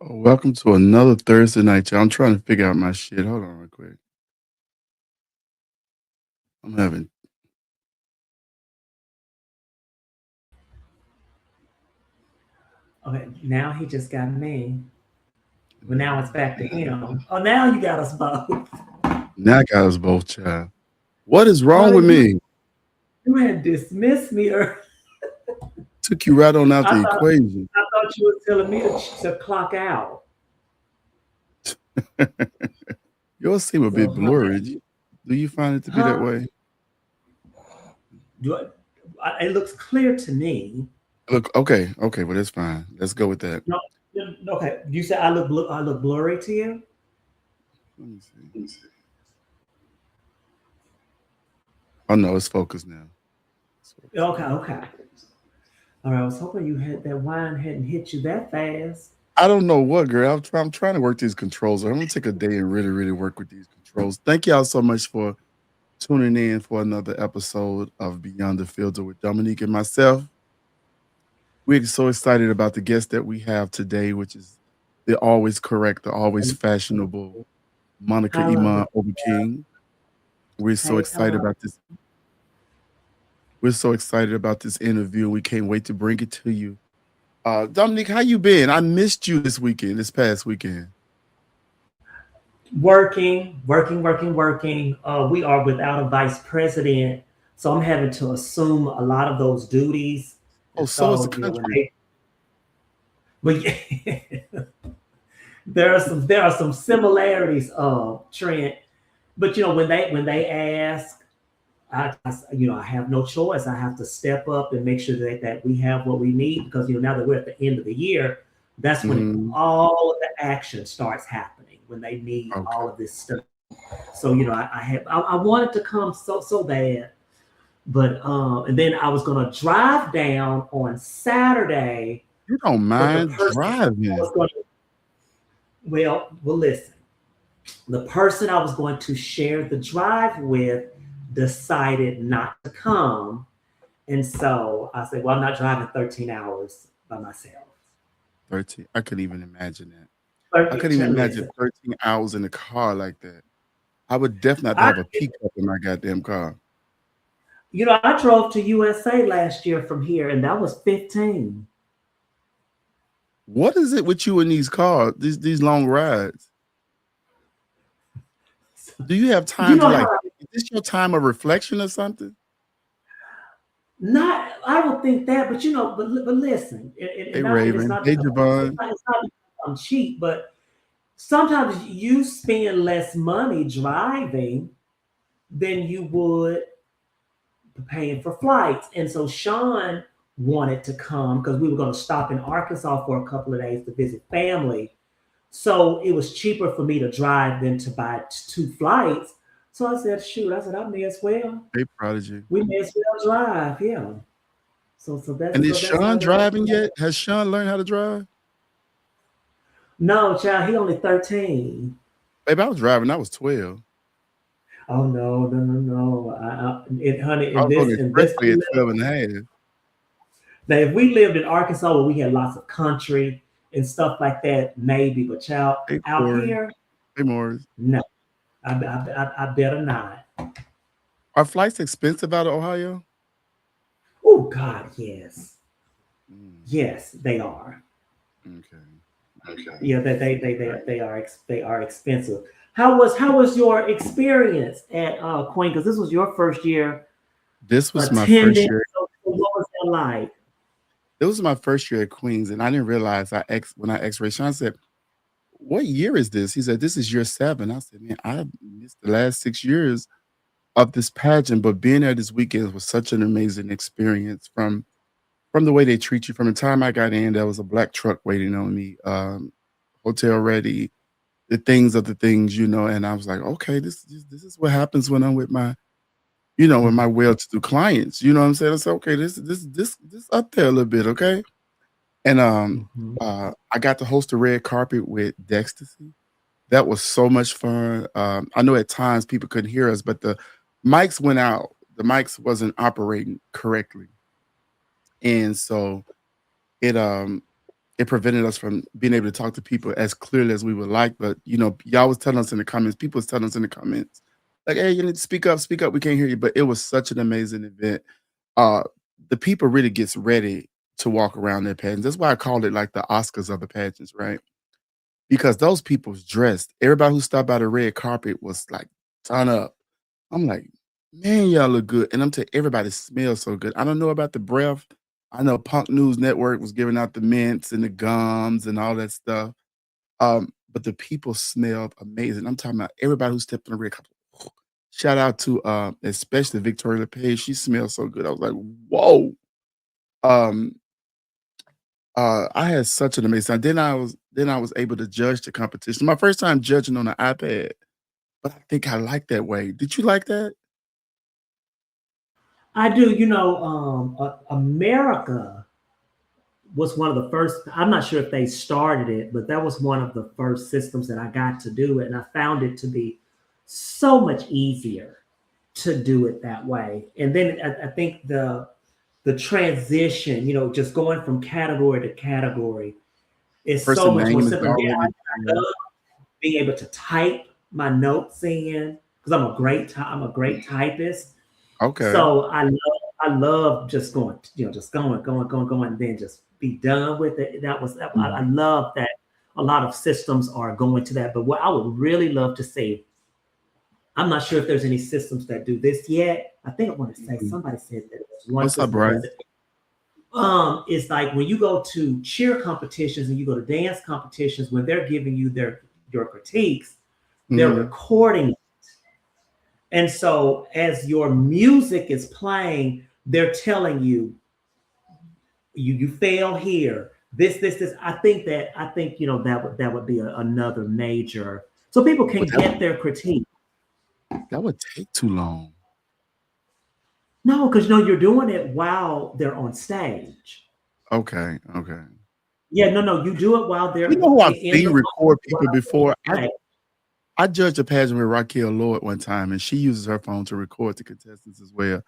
Oh, welcome to another Thursday night, y'all. I'm trying to figure out my shit. Hold on real quick. I'm having Okay, now he just got me. But now it's back to him. Oh, now you got us both. now I got us both, child. What is wrong Honey, with me? you had dismissed me earlier. Took you right on out I the thought equation. I thought you were telling me to clock out. Yours seem a bit So, blurry. Do you find it to be that huh? way? Do it looks clear to me. Look, okay, well that's fine. Let's go with that. No, okay. You said I look blurry to you. Let me see. Oh no, it's focused now. It's focused Okay, now. okay. All right. I was hoping you had that wine hadn't hit you that fast. I don't know what, girl. I'm trying to work these controls. I'm gonna take a day and really, really work with these controls. Thank y'all so much for tuning in for another episode of Beyond the Filter with Dominique and myself. We're so excited about the guest that we have today, which is the always correct, the always fashionable Monica Hello. Emon Ova King. We're so Hey, excited hello. about this. We're so excited about this interview. We can't wait to bring it to you. Dominique, how you been? I missed you this past weekend. Working. We are without a vice president, so I'm having to assume a lot of those duties. Oh, And so is the so, when country. we there are some similarities, Trent. But when they ask, I have no choice. I have to step up and make sure that we have what we need, because now that we're at the end of the year, that's when Mhm. all of the action starts happening, when they need Okay. all of this stuff. So I wanted to come so bad, but and then I was gonna drive down on Saturday, You don't but the mind person I driving. was gonna Well, listen. The person I was going to share the drive with decided not to come. And so I said, well, I'm not driving 13 hours by myself. 13. I couldn't even imagine that. I 13, couldn't even imagine listen, 13 hours in a car like that. I would definitely have to I, have a pickup in my goddamn car. I drove to USA last year from here, and that was 15. What is it with you in these cars, these long rides? Do you have You time to know like? how Is this your time of reflection or something? not I don't think that, but but listen, Hey and it's Raven. not Hey because Javon. it's not because I'm cheap, but sometimes you spend less money driving than you would paying for flights. And so Sean wanted to come because we were going to stop in Arkansas for a couple of days to visit family. So it was cheaper for me to drive than to buy two flights. So I said, shoot, I said, I may as well. Hey Prodigy. We may as well drive, yeah. And is So that's how Sean that. driving yet? Has Sean learned how to drive? No, child, he only 13. Baby, I was driving. I was 12. Oh no, no, no, no. Honey, I was on the in this expressway at 12 and a half. now, if we lived in Arkansas where we had lots of country and stuff like that, maybe. But child, Hey out Corey. here, Hey Morris. no. I better not. Are flights expensive out of Ohio? Oh God, yes, Mm, yes, they are. okay. Yeah, they are expensive. How was your experience at Queen? Because this was your first year This was my first attending. year. So what was that like? It was my first year at Queens, and I didn't realize when I X-rayed Sean said, "What year is this?" He said, "This is year 7." I said, "Man, I missed the last 6 years of this pageant, but being there this weekend was such an amazing experience from the way they treat you. From the time I got in, there was a black truck waiting on me, hotel ready, the things, and I was like, okay, this is what happens when I'm with my, with my well-to-do clients. You know what I'm saying? I said, okay, this up there a little bit, okay. And Mhm. I got to host the red carpet with Dextasy. That was so much fun. I know at times people couldn't hear us, but the mics went out. The mics wasn't operating correctly, and so it it prevented us from being able to talk to people as clearly as we would like. But y'all was telling us in the comments, people was telling us in the comments, like, "Hey, you need to speak up. We can't hear you." But it was such an amazing event. Uh, the people really gets ready to walk around their pageants. That's why I called it like the Oscars of the pageants, right? Because those people's dressed. Everybody who stopped by the red carpet was like done up. I'm like, man, y'all look good. And I'm telling you, everybody smells so good. I don't know about the breath. I know Punk News Network was giving out the mints and the gums and all that stuff. But the people smelled amazing. I'm talking about everybody who stepped in the red carpet. Shout out to especially Victoria LePage. She smells so good. I was like, whoa. Um, I had such an amazing time. Then I was able to judge the competition. My first time judging on an iPad, but I think I like that way. Did you like that? I do. America was one of the first. I'm not sure if they started it, but that was one of the first systems that I got to do it, and I found it to be so much easier to do it that way. And then I think the transition, just going from category to category, is so Person much more name is simple. Yeah, already I love being able to type my notes in because I'm a great typist. okay. So I love just going, just going, and then just be done with it. I Mhm. love that a lot of systems are going to that. But what I would really love to see, I'm not sure if there's any systems that do this yet. I think I want to say Mhm. somebody said that there's one What's up, system that does Bryce? it. It's like when you go to cheer competitions and you go to dance competitions, when they're giving you your critiques, they're Mhm. recording. And so as your music is playing, they're telling you you fail here. This. I think that would be another major so people But can that get their critique. that would take too long. No, because you're doing it while they're on stage. Okay, okay. Yeah, no, you do it while You they're know who I've in the seen record while people before? they're playing. I judged a pageant with Raquel Lloyd one time, and she uses her phone to record the contestants as well.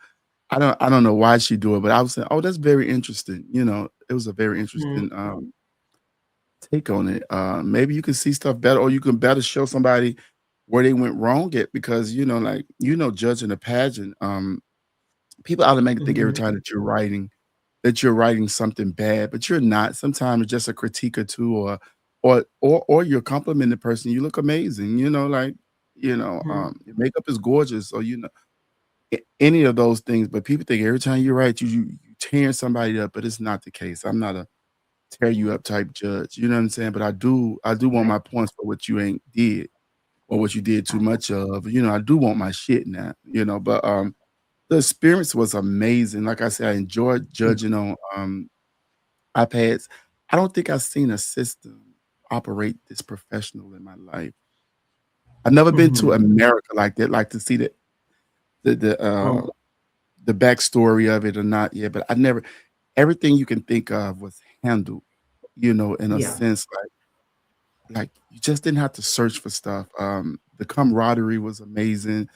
I don't know why she do it, but I was saying, "Oh, that's very interesting." It was a very Mhm, interesting take on it. Maybe you can see stuff better, or you can better show somebody where they went wrong at because like judging a pageant, people automatically think every mhm, time that you're writing something bad, but you're not. Sometimes it's just a critique or two, or you're complimenting the person. You look amazing, like mhm. your makeup is gorgeous, or any of those things. But people think every time you write, you tearing somebody up, but it's not the case. I'm not a tear you up type judge. You know what I'm saying? But I do want Right. my points for what you ain't did or what you did too much of. I do want my shit now. But the experience was amazing. Like I said, I enjoyed Mm, judging on iPads. I don't think I've seen a system operate this professional in my life. I've never been to mhm. America like that, like to see the the uh Oh, the backstory of it or not yet. But I never everything you can think of was handled, in a yeah. sense like you just didn't have to search for stuff. The camaraderie was amazing.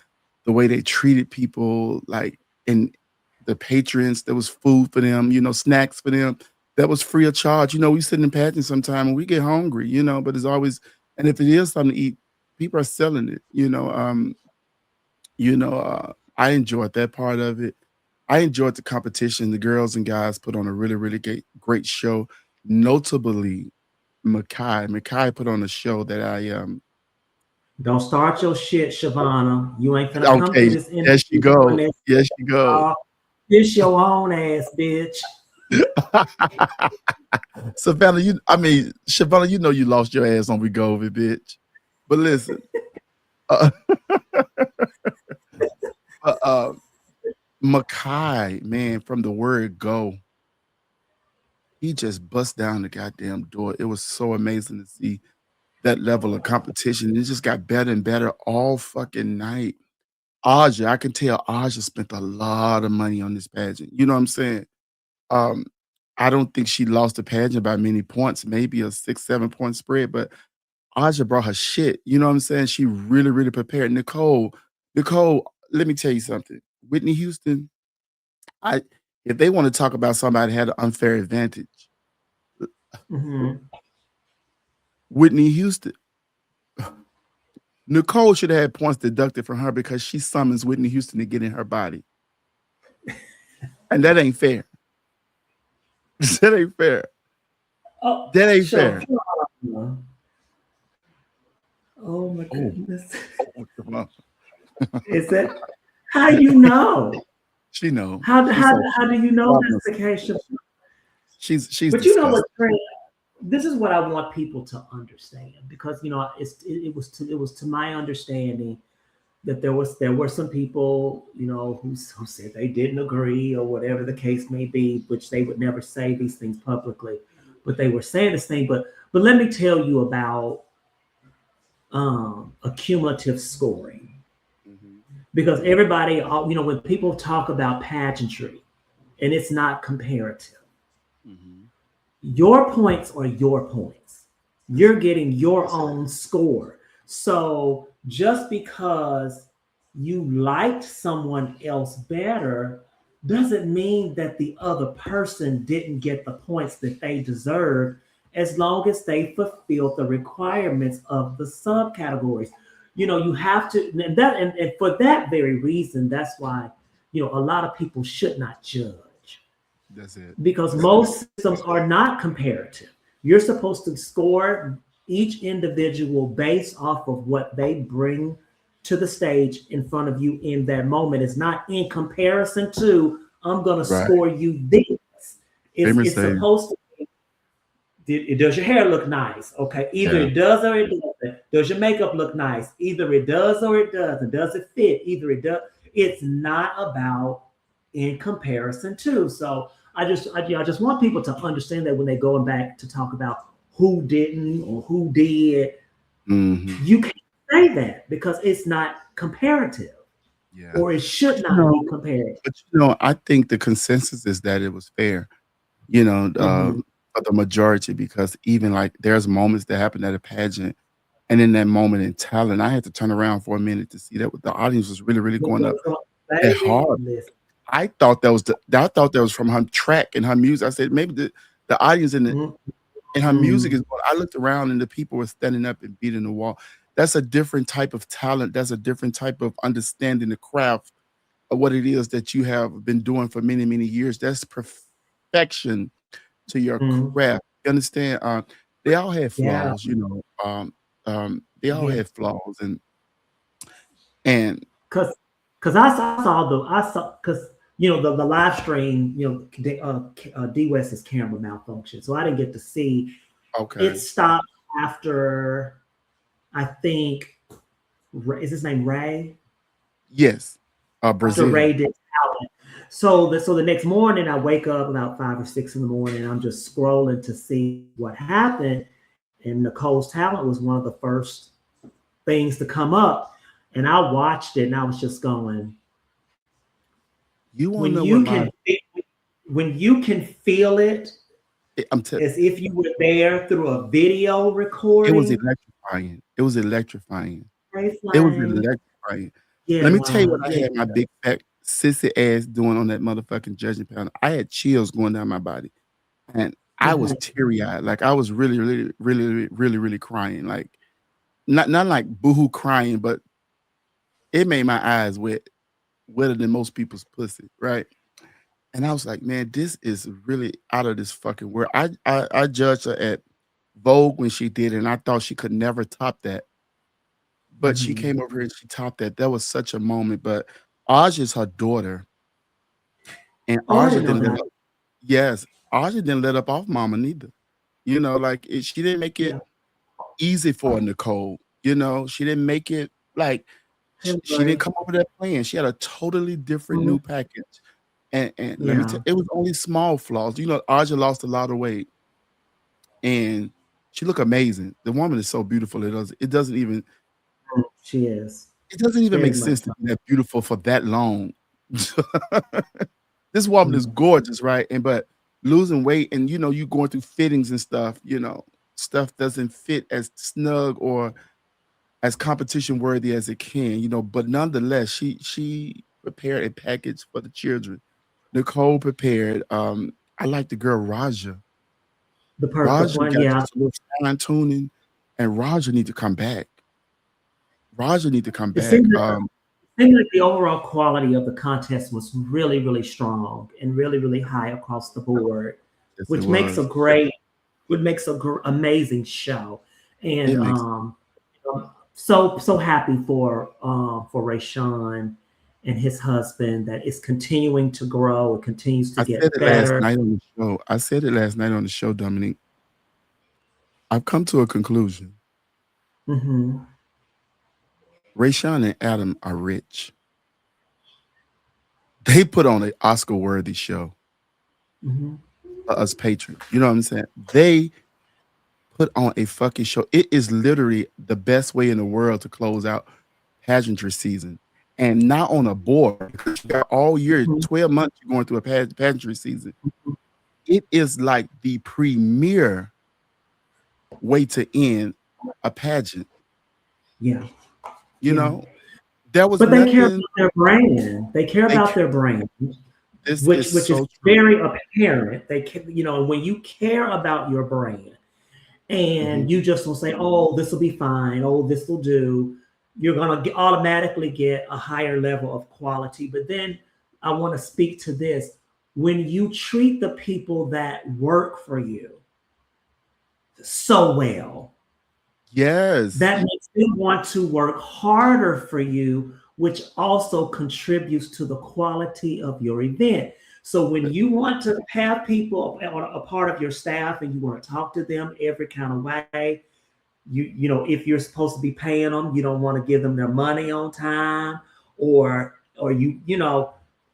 The way they treated people, like and the patrons, there was food for them, snacks for them. That was free of charge. We sit in pageants sometime and we get hungry, but it's always and if it is something to eat, people are selling it. I enjoyed that part of it. I enjoyed the competition. The girls and guys put on a really, really great show. Notably, Makai. Makai put on a show that Don't start your shit, Shavana. You ain't finna come through okay, this there she interview doing go. that. There she go. Uh, This your own ass, bitch. Savannah, Shavannah, you lost your ass on Wegovy, bitch. But listen, uh, uh, Makai, man, from the word go, he just bust down the goddamn door. It was so amazing to see that level of competition. It just got better and better all fucking night. Aja, I can tell Aja spent a lot of money on this pageant. You know what I'm saying? Um, I don't think she lost the pageant by many points, maybe a 6, 7 point spread, but Aja brought her shit. You know what I'm saying? She really, really prepared. Nicole, let me tell you something. Whitney Houston, I if they want to talk about somebody had an unfair advantage, Hmm. Whitney Houston. Nicole should have had points deducted from her because she summons Whitney Houston to get in her body. And that ain't fair. That ain't fair. Oh, That ain't fair. Shavana. Oh my Oh, goodness. Shavon. Is that how you know? She know. How She's how so how do you know problem. that's the case? She's But you know what, disgusting. Trent? This is what I want people to understand because it was to my understanding that there were some people who said they didn't agree or whatever the case may be, which they would never say these things publicly, but they were saying this thing. But let me tell you about accumulative scoring Mhm, because everybody, when people talk about pageantry and it's not comparative, mhm. your points are your points. That's You're it. getting your own score. So just because you liked someone else better doesn't mean that the other person didn't get the points that they deserve as long as they fulfilled the requirements of the subcategories. You have to, and for that very reason, that's why, a lot of people should not judge That's it. because most systems are not comparative. You're supposed to score each individual based off of what they bring to the stage in front of you in that moment. It's not in comparison to I'm going to Right. score you this. It's Famous it's say, supposed to does your hair look nice? Okay, either yeah. it does or it doesn't. Does your makeup look nice? Either it does or it doesn't. Does it fit? Either it does. It's not about in comparison to. So I just want people to understand that when they're going back to talk about who didn't or who did, Mhm. you can't say that because it's not comparative Yeah. or it should But, not be compared. I think the consensus is that it was fair. You know, Mm-hmm. for the majority because even like there's moments that happen at a pageant, and in that moment in talent, I had to turn around for a minute to see that the audience was really, really going up that Baby, hard. listen. I thought that was from her track and her music. I said maybe the audience Mm, and her music mm, is going. I looked around and the people were standing up and beating the wall. That's a different type of talent. That's a different type of understanding the craft of what it is that you have been doing for many, many years. That's perfection to your mm. craft. You understand? They all had Yeah, flaws, they all yeah. had flaws, and Cause I saw because the live stream, D West's camera malfunction, so I didn't get to see. It okay, stopped after, I think, is his name Ray? yes, After Ray Brazil. did talent. So the next morning I wake up about 5 or 6 in the morning. I'm just scrolling to see what happened, and Nicole's talent was one of the first things to come up, and I watched it, and I was just going, You when wanna know you what can when you can feel it I'm t as if you were there through a video it was recording. electrifying. It was electrifying. Pray It was flame. electrifying. Yeah, Let me tell you what Ron. I Yeah. had my big fat sissy ass doing on that motherfucking judging panel. I had chills going down my body, and I was Mhm. teary-eyed, like, I was really, really, really, really, really crying, like, not like boohoo crying, but it made my eyes wet, wetter than most people's pussy, right? And I was like, "Man, this is really out of this fucking world." I judged her at Vogue when she did it, and I thought she could never top that, but she Mhm. came over here and she topped that. That was such a moment, but Aja's her daughter, and Oh, I Aja didn't know didn't let that. up. Yes, Aja didn't let up off mama neither. Like, she didn't make it Yeah. easy for Nicole, she didn't make it like I she didn't agree. come over there playing. She had a totally different Mhm. new package, and let me tell Yeah. it was only small flaws. Aja lost a lot of weight, and she looked amazing. The woman is so beautiful. She is It doesn't even very make much sense to so. be that beautiful for that long. This woman is Mhm. gorgeous, right? And but losing weight and you going through fittings and stuff, stuff doesn't fit as snug or as competition worthy as it can, but nonetheless, she prepared a package for the children. Nicole prepared, I like the girl Raja. The Raja one, got yeah. just a little fine tuning, and Raja need to come back. Raja need to come It back. seemed like the overall quality of the contest was really, really strong and really, really high across the board, Yes, it which makes a was. great, which makes a amazing show. And It makes so happy for Rayshawn and his husband that it's continuing to grow. It continues to I said get it last better. night on the show. I said it last night on the show, Dominique. I've come to a conclusion. Hmm. Rayshawn and Adam are rich. They put on an Oscar-worthy show Hmm. for us patrons. You know what I'm saying? They put on a fucking show. It is literally the best way in the world to close out pageantry season. And not on a board because you got all year, 12 months you're going through a pageantry season. It is like the premier way to end a pageant. Yeah, You yeah. know, there was But they care nothing about their brand. They care they about care. their brand, This is which is so true. very apparent. When you care about your brand Mhm. and you just don't say, "Oh, this will be fine. Oh, this will do," you're gonna automatically get a higher level of quality. But then I want to speak to this: when you treat the people that work for you so well, Yes. that makes them want to work harder for you, which also contributes to the quality of your event. So when you want to have people on a part of your staff and you want to talk to them every kind of way, if you're supposed to be paying them, you don't want to give them their money on time, or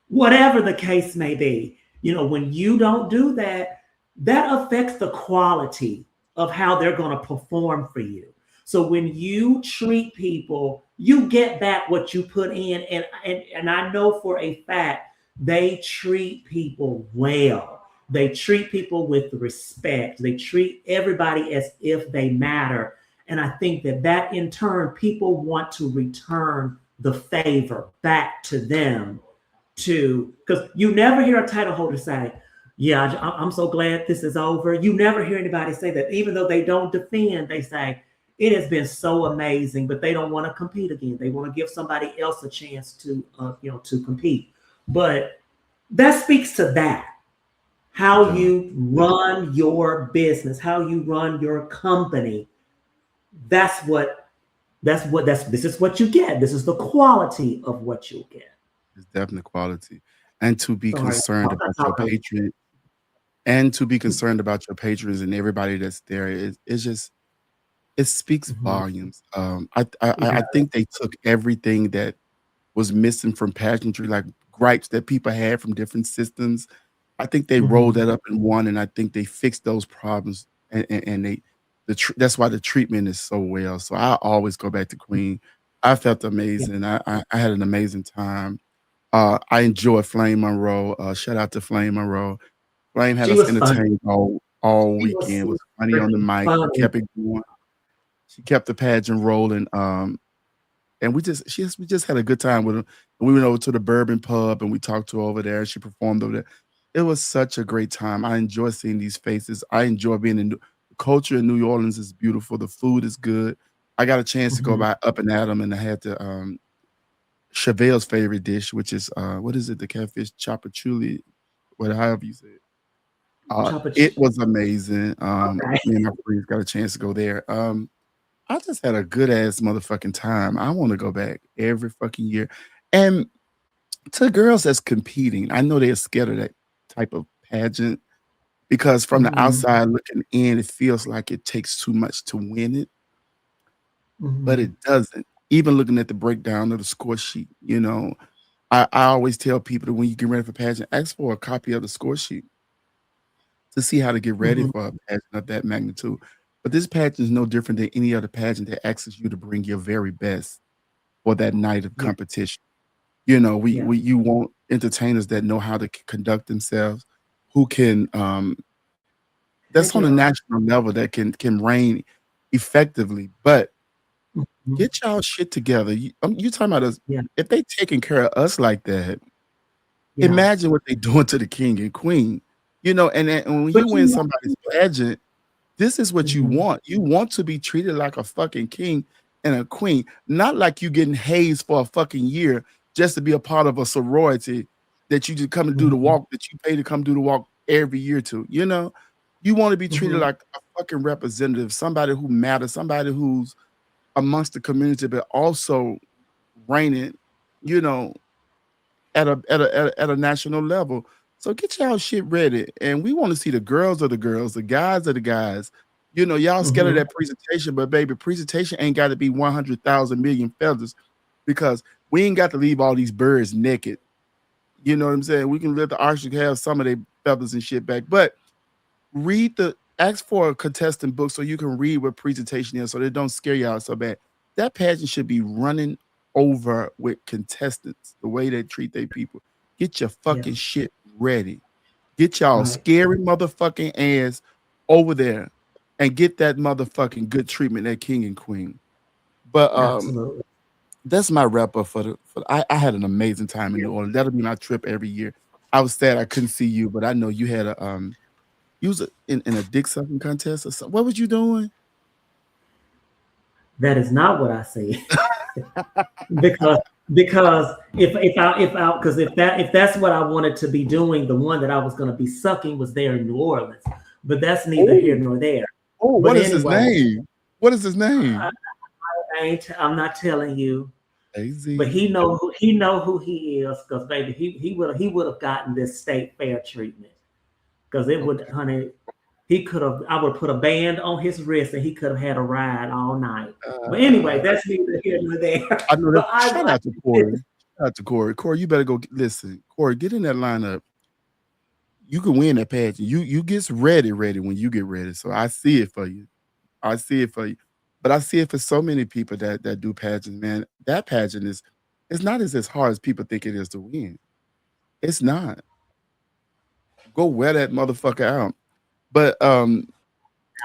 whatever the case may be. When you don't do that, that affects the quality of how they're going to perform for you. So when you treat people, you get back what you put in, and I know for a fact they treat people well. They treat people with respect. They treat everybody as if they matter. And I think that that in turn, people want to return the favor back to them to, because you never hear a title holder say, yeah, I'm so glad this is over. You never hear anybody say that. Even though they don't defend, they say, it has been so amazing, but they don't want to compete again. They want to give somebody else a chance to, to compete. But that speaks to that, It how does. you run your business, how you run your company. That's what this is what you get. This is the quality of what you'll get. It's definitely quality. And to be Sorry, concerned I'm about not your talking. patron and to be concerned about your patrons and everybody that's there, it's just it speaks Mhm. volumes. I think they took everything that was missing from pageantry, like gripes that people had from different systems. I think they rolled Mhm. that up in one, and I think they fixed those problems, and that's why the treatment is so well. So I always go back to Queen. I felt Yeah, amazing. I had an amazing time. I enjoyed Flame Monroe. Shout out to Flame Monroe. Flame had she us was funny. entertained all She was weekend. so Was funny on the freaking mic. She funny. kept it going. She kept the pageant rolling. And we just had a good time with her. And we went over to the Bourbon Pub and we talked to her over there. She performed over there. It was such a great time. I enjoy seeing these faces. I enjoy being in the culture in New Orleans is beautiful. The food is good. I got a chance to go Mhm. by Up and Adam and I had the Chevelle's favorite dish, which is what is it? The catfish chapachuli, whatever however you say it. Chopper. It was amazing. Okay. Me and my friends got a chance to go there. I just had a good ass motherfucking time. I wanna go back every fucking year. And to girls that's competing, I know they're scared of that type of pageant because from the Mhm. outside looking in, it feels like it takes too much to win it, but Mhm. it doesn't. Even looking at the breakdown of the score sheet, I always tell people that when you get ready for pageant, ask for a copy of the score sheet to see how to get ready Mhm. for a pageant of that magnitude. But this pageant is no different than any other pageant that asks you to bring your very best for that night of Yeah. competition. We Yeah. you want entertainers that know how to conduct themselves, who can Hey, that's on a Gerard. national level that can reign effectively. But Mhm. get y'all shit together. You talking about us? Yeah. If they taking care of us like that, Yeah. imagine what they doing to the king and queen. And when But you win you somebody's pageant, this is what you Mhm. want. You want to be treated like a fucking king and a queen, not like you getting hazed for a fucking year just to be a part of a sorority that you just come to do the Mhm. walk that you pay to come do the walk every year to. You want to be treated Mhm. like a fucking representative, somebody who matters, somebody who's amongst the community, but also reigning, you know, at a national level. So get y'all shit ready, and we want to see the girls of the girls, the guys of the guys. Y'all scared of Mhm. that presentation, but baby, presentation ain't got to be 100,000 million feathers because we ain't got to leave all these birds naked. You know what I'm saying? We can let the ostrich have some of their feathers and shit back, but ask for a contestant book so you can read what presentation is so they don't scare you out so bad. That pageant should be running over with contestants, the way they treat their people. Get your Yeah. fucking shit ready. Get y'all Right. scary motherfucking ass over there and get that motherfucking good treatment at King and Queen. But Absolutely. that's my wrap up I had an amazing time in Yeah. New Orleans. That'll be my trip every year. I was sad I couldn't see you, but I know you had you was in a dick sucking contest or something. What was you doing? That is not what I said. because because if that's what I wanted to be doing, the one that I was going to be sucking was there in New Orleans. But that's neither here Oh, nor there. oh, But what is his anyway, name? What is his I, name? I'm not telling you. AZ. But he know who he is, because baby, he would have gotten this state fair treatment. Because it would, Okay. honey, he could have. I would put a band on his wrist, and he could have had a ride all night. But anyway, Uh, that's neither here nor there. I know that. But I Shout like out to Corey. Shout out to Corey. Corey, you better go listen. Corey, get in that lineup. You can win that pageant. You gets ready when you get ready. So I see it for you. I see it for you. But I see it for so many people that do pageants, man. That pageant is it's not as hard as people think it is to win. It's not. Go wear that motherfucker out. But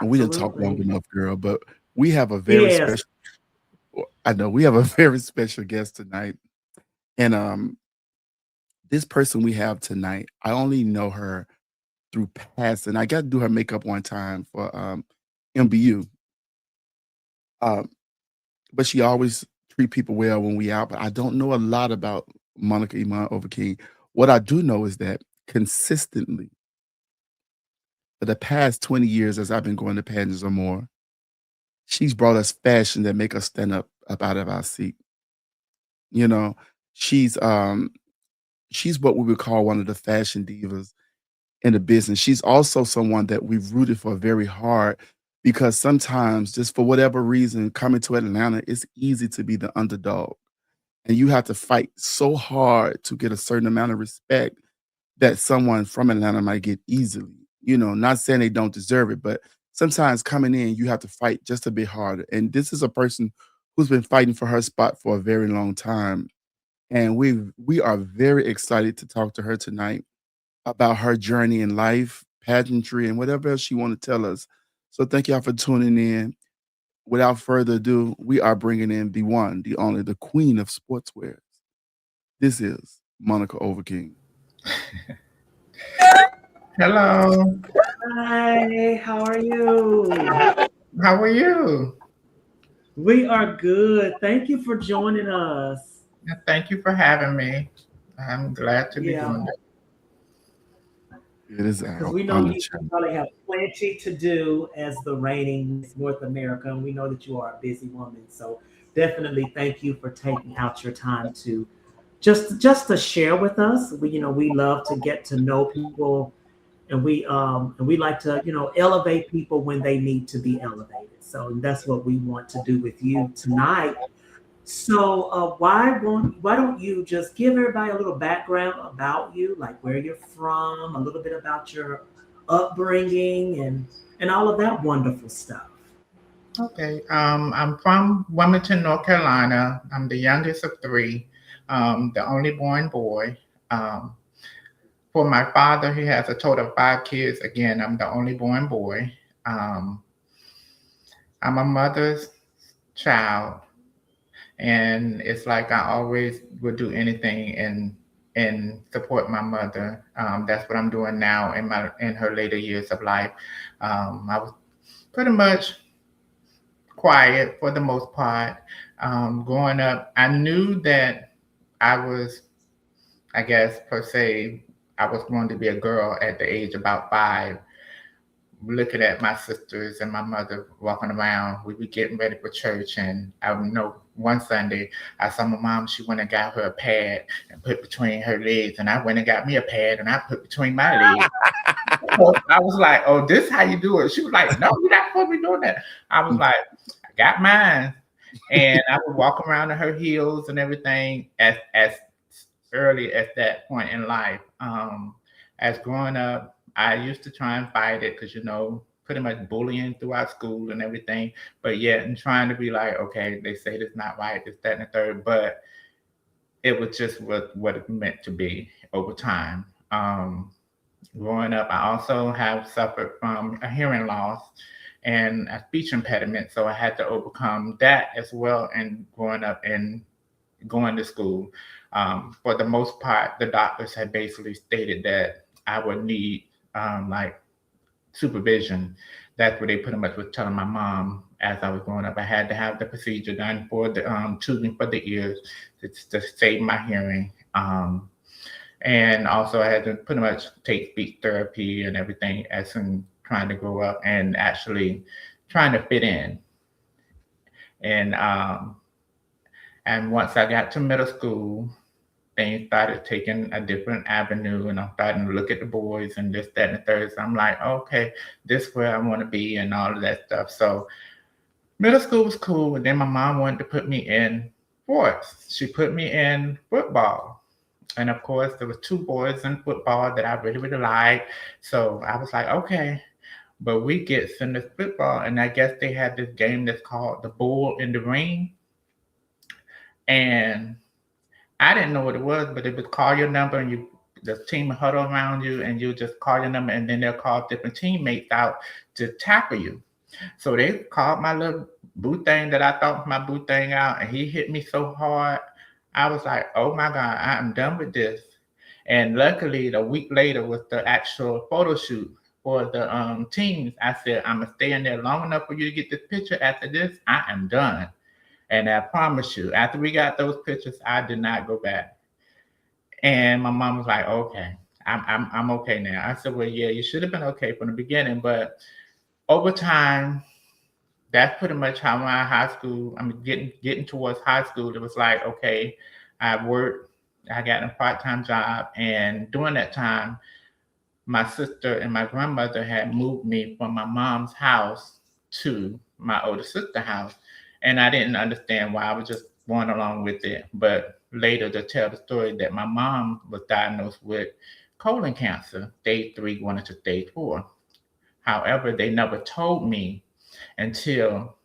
we didn't talk long Absolutely. enough, girl. But we have a very Yes. special. I know we have a very special guest tonight, and this person we have tonight, I only know her through passing. I got to do her makeup one time for MBU, um, but she always treat people well when we out. But I don't know a lot about Monica Iman Ova King. What I do know is that consistently for the past 20 years, as I've been going to pageants or more, she's brought us fashion that make us stand up out of our seat. You know, she's um she's what we would call one of the fashion divas in the business. She's also someone that we've rooted for very hard because sometimes, just for whatever reason, coming to Atlanta, it's easy to be the underdog. And you have to fight so hard to get a certain amount of respect that someone from Atlanta might get easily. Not saying they don't deserve it, but sometimes coming in, you have to fight just a bit harder. And this is a person who's been fighting for her spot for a very long time. And we are very excited to talk to her tonight about her journey in life, pageantry, and whatever else she want to tell us. So thank y'all for tuning in. Without further ado, we are bringing in the one, the only, the queen of sportswear. This is Monica Overking. Hello. Hi, how are you? How are you? We are good. Thank you for joining us. Thank you for having me. I'm glad to be Yeah, doing it. It is because our we know honor, you child. probably have plenty to do as the reigning Miss North America, and we know that you are a busy woman. So definitely thank you for taking out your time to just to share with us. We love to get to know people, and we like to elevate people when they need to be elevated. So that's what we want to do with you tonight. So why don't you just give everybody a little background about you, like where you're from, a little bit about your upbringing, and all of that wonderful stuff. Okay. I'm from Wilmington, North Carolina. I'm the youngest of three, the only born boy. Um, for my father, he has a total of five kids. Again, I'm the only born boy. Um, I'm a mother's child, and it's like I always would do anything and support my mother. That's what I'm doing now in her later years of life. I was pretty much quiet for the most part. Growing up, I knew that I was, I guess per se, I was going to be a girl at the age about 5, looking at my sisters and my mother walking around. We were getting ready for church, and I know one Sunday I saw my mom. She went and got her a pad and put between her legs, and I went and got me a pad and I put between my legs. So I was like, "Oh, this how you do it?" She was like, "No, you're not supposed to be doing that." I was like, "I got mine," and I would walk around in her heels and everything as early as that point in life. As growing up, I used to try and fight it because pretty much bullying throughout school and everything, but yet and trying to be like, okay, they say this not right, this, that, and the third, but it was just what it meant to be over time. Growing up, I also have suffered from a hearing loss and a speech impediment, so I had to overcome that as well. And growing up and going to school, for the most part, the doctors had basically stated that I would need like supervision. That's what they pretty much was telling my mom as I was growing up. I had to have the procedure done for the tubing for the ears to save my hearing. And also I had to pretty much take speech therapy and everything as in trying to grow up and actually trying to fit in. And once I got to middle school, things started taking a different avenue, and I'm starting to look at the boys and this, that, and the third. So I'm like, okay, this is where I want to be and all of that stuff. So middle school was cool, and then my mom wanted to put me in sports. She put me in football. And of course, there was two boys in football that I really, really liked. So I was like, okay. But we get sent to football, and I guess they had this game that's called the Bull in the Ring. And I didn't know what it was, but it was call your number and you the team huddle around you, and you just call your number, and then they'll call different teammates out to tackle you. So they called my little boo thing that I thought was my boo thing out, and he hit me so hard. I was like, oh my God, I am done with this. And luckily, a week later was the actual photo shoot for the teams. I said, I'm gonna stay in there long enough for you to get this picture. After this, I am done. And I promise you, after we got those pictures, I did not go back. And my mom was like, okay, I'm okay now. I said, well, yeah, you should have been okay from the beginning, but over time, that's pretty much how my high school. I'm getting towards high school. It was like, okay, I worked, I got a part-time job, and during that time, my sister and my grandmother had moved me from my mom's house to my older sister's house, and I didn't understand why. I was just going along with it. But later, to tell the story that my mom was diagnosed with colon cancer, stage 3 going into stage 4. However, they never told me until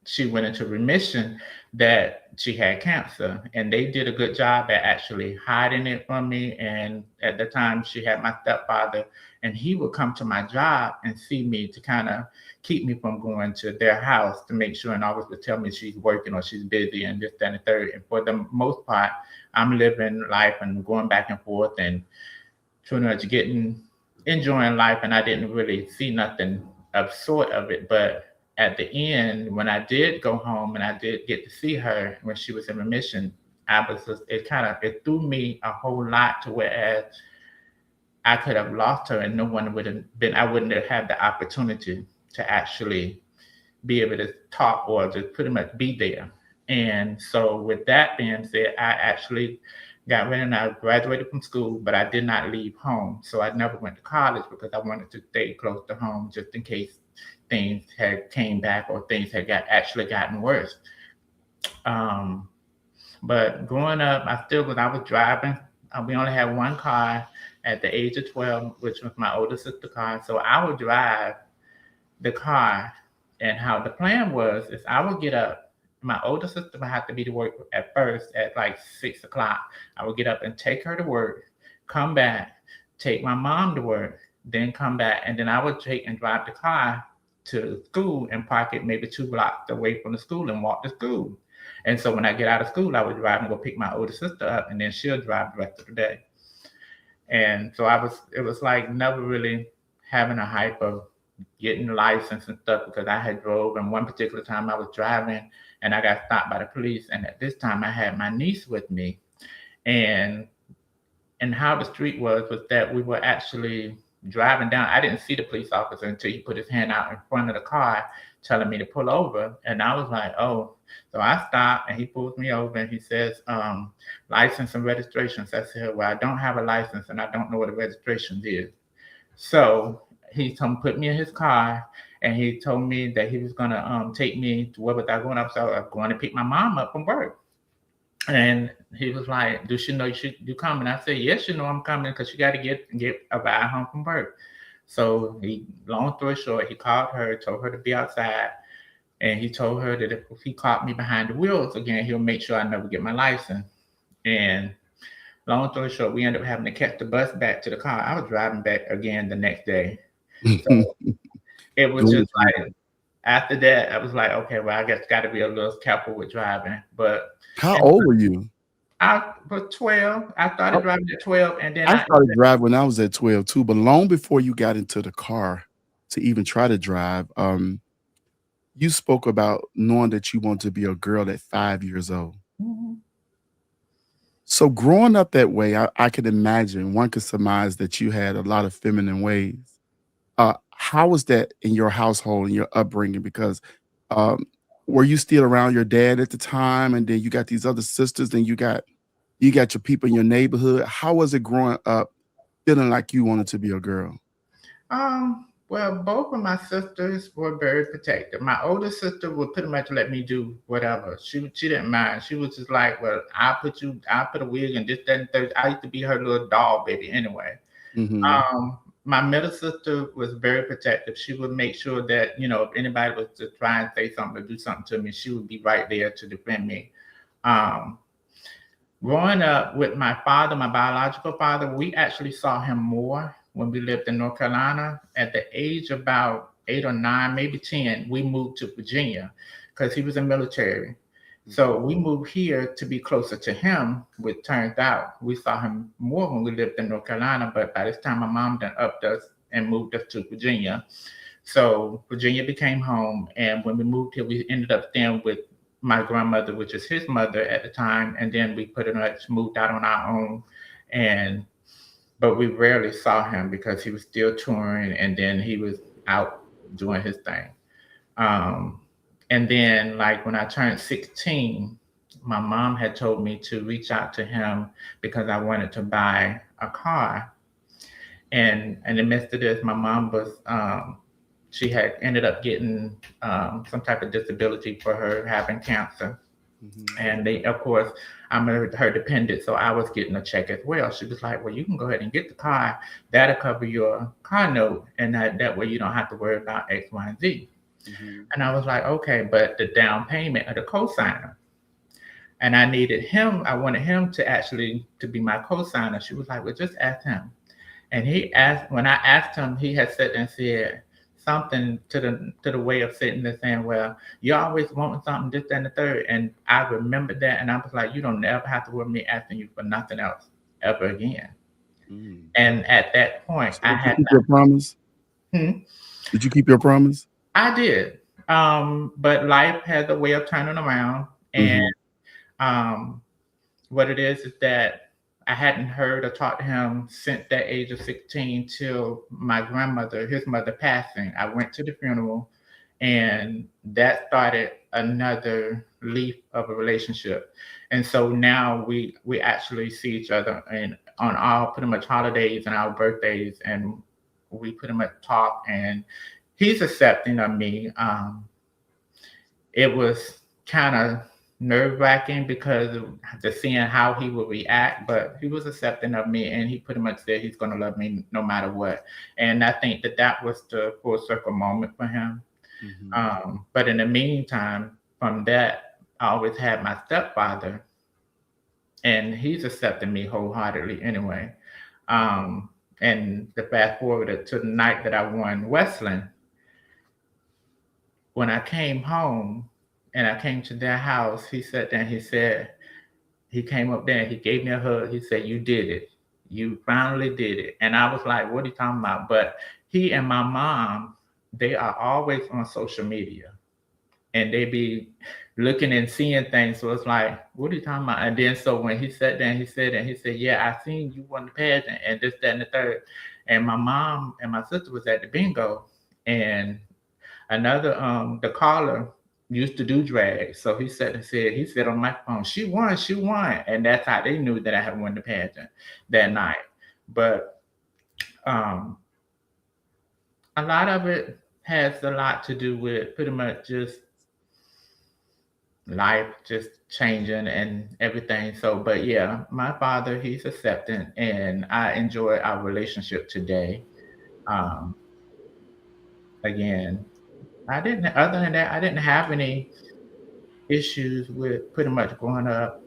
she went into remission that she had cancer, and they did a good job at actually hiding it from me. And at the time, she had my stepfather, and he would come to my job and see me to kind of keep me from going to their house to make sure, and always would tell me she's working or she's busy and this, that, and the third. And for the most part, I'm living life and going back and forth and pretty much enjoying life, and I didn't really see nothing of sort of it. But at the end, when I did go home and I did get to see her when she was in remission, it threw me a whole lot to whereas I could have lost her and no one would have been, I wouldn't have had the opportunity to actually be able to talk or to pretty much be there. And so with that being said, I actually got ready and I graduated from school, but I did not leave home. So I never went to college because I wanted to stay close to home just in case things had came back or things had gotten worse. Um, but growing up, when I was driving, we only had one car at the age of 12, which was my older sister's car. So I would drive the car, and how the plan was is I would get up. My older sister would have to be to work at first at like 6 o'clock. I would get up and take her to work, come back, take my mom to work, then come back, and then I would take and drive the car to school and park it maybe 2 blocks away from the school and walk to school. And so when I get out of school, I would drive and go pick my older sister up, and then she'll drive the rest of the day. And so it was like never really having a hype of getting a license and stuff because I had drove, and one particular time I was driving and I got stopped by the police, and at this time I had my niece with me. And how the street was that we were actually driving down. I didn't see the police officer until he put his hand out in front of the car telling me to pull over. And I was like, oh. So I stopped and he pulls me over and he says, license and registrations. I said, well, I don't have a license and I don't know what a registration is. So he put me in his car and he told me that he was going to take me to where was I going up. So I was going to pick my mom up from work. And he was like, "Do she know you coming?" I said, "Yes, she know I'm coming because she got to get a ride home from work." So long story short, he called her, told her to be outside, and he told her that if he caught me behind the wheels again, he'll make sure I never get my license. And long story short, we ended up having to catch the bus back to the car. I was driving back again the next day. So it was just like after that, I was like, okay, well, I guess got to be a little careful with driving. But how old were you? I was 12. I started driving at 12, and then I started driving when I was at 12 too, but long before you got into the car to even try to drive, you spoke about knowing that you want to be a girl at 5 years old. Mhm. So growing up that way, I could imagine one could surmise that you had a lot of feminine ways. How was that in your household and your upbringing? Because um, were you still around your dad at the time, and then you got these other sisters, and you got your people in your neighborhood? How was it growing up, feeling like you wanted to be a girl? Well, both of my sisters were very protective. My older sister would pretty much let me do whatever. She didn't mind. She was just like, well, I'll put a wig and this, that, and third. I used to be her little doll baby anyway. Hmm. My middle sister was very protective. She would make sure that, if anybody was to try and say something or do something to me, she would be right there to defend me. Um, growing up with my father, my biological father, we actually saw him more when we lived in North Carolina. At the age of about 8 or 9, maybe 10, we moved to Virginia because he was in military. So we moved here to be closer to him, which turns out we saw him more when we lived in North Carolina. But by this time, my mom done upped us and moved us to Virginia. So Virginia became home. And when we moved here, we ended up staying with my grandmother, which is his mother at the time. And then we pretty much moved out on our own. And but we rarely saw him because he was still touring and then he was out doing his thing. Um, and then, like when I turned 16, my mom had told me to reach out to him because I wanted to buy a car. And in the midst of this, my mom was, she had ended up getting some type of disability for her having cancer. And they, of course, I'm her dependent, so I was getting a check as well. She was like, "Well, you can go ahead and get the car. That'll cover your car note, and that way you don't have to worry about X, Y, and Z." And I was like, "Okay," but the down payment of the cosigner, and I needed him. I wanted him to actually to be my cosigner. She was like, "Well, just ask him." And he asked when I asked him, he had said and said something to the way of sitting there saying, "Well, you always wanting something, this, that, and the third." And I remembered that, and I was like, "You don't never have to worry me asking you for nothing else ever again." And at that point, So I did you had keep your promise? Hmm? Did you keep your promise? I did, but life has a way of turning around, and um, what it is that I hadn't heard or talked to him since that age of 16 till my grandmother, his mother passing. I went to the funeral and that started another leaf of a relationship. And so now we actually see each other and on all pretty much holidays and our birthdays and we pretty much talk and he's accepting of me. It was kind of nerve wracking because of just seeing how he would react, but he was accepting of me and he pretty much said he's going to love me no matter what. And I think that that was the full circle moment for him. But in the meantime, from that, I always had my stepfather and he's accepting me wholeheartedly anyway. Um, and the fast forward to the night that I won Westland, when I came home and I came to their house, he sat there and he said, he came up there and he gave me a hug. He said, "You did it. You finally did it." And I was like, "What are you talking about?" But he and my mom, they are always on social media and they be looking and seeing things. So it's like, "What are you talking about?" And then so when he sat there and he said, "Yeah, I seen you won the pageant and this, that, and the third." And my mom and my sister was at the bingo and another the caller used to do drag. So he said on my phone, she won. And that's how they knew that I had won the pageant that night. But um a lot of it has a lot to do with pretty much just life just changing and everything. So but yeah, my father, he's accepting and I enjoy our relationship today. Um again, I didn't other than that, I didn't have any issues with pretty much growing up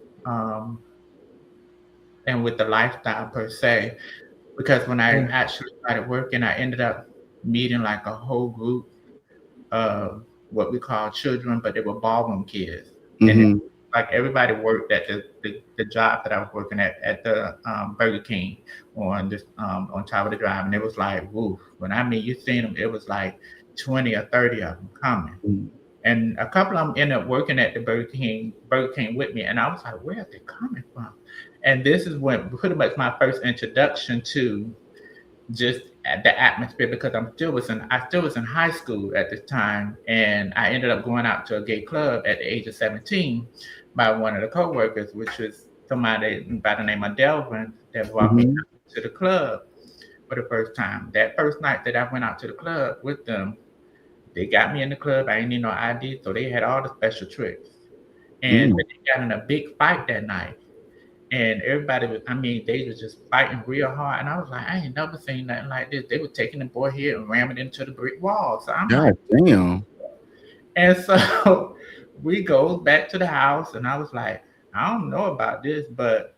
and with the lifestyle per se. Because when I actually started working, I ended up meeting like a whole group of what we call children, but they were ballroom kids. And it, like everybody worked at the job that I was working at the Burger King on top of the drive. And it was like, woo, when I mean you seen them, it was like 20 or 30 of them coming. And a couple of them ended up working at the Burger King with me. And I was like, where are they coming from? And this is when pretty much my first introduction to just the atmosphere because I still was in high school at the time. And I ended up going out to a gay club at the age of 17 by one of the coworkers, which was somebody by the name of Delvin that brought me to the club for the first time. That first night that I went out to the club with them, they got me in the club. I ain't need no ID, so they had all the special tricks. And they got in a big fight that night. And everybody was, I mean, they was just fighting real hard. And I was like, I ain't never seen nothing like this. They were taking the boy here and ramming into the brick wall. So I'm like, damn. and so we go back to the house and I was like, I don't know about this, but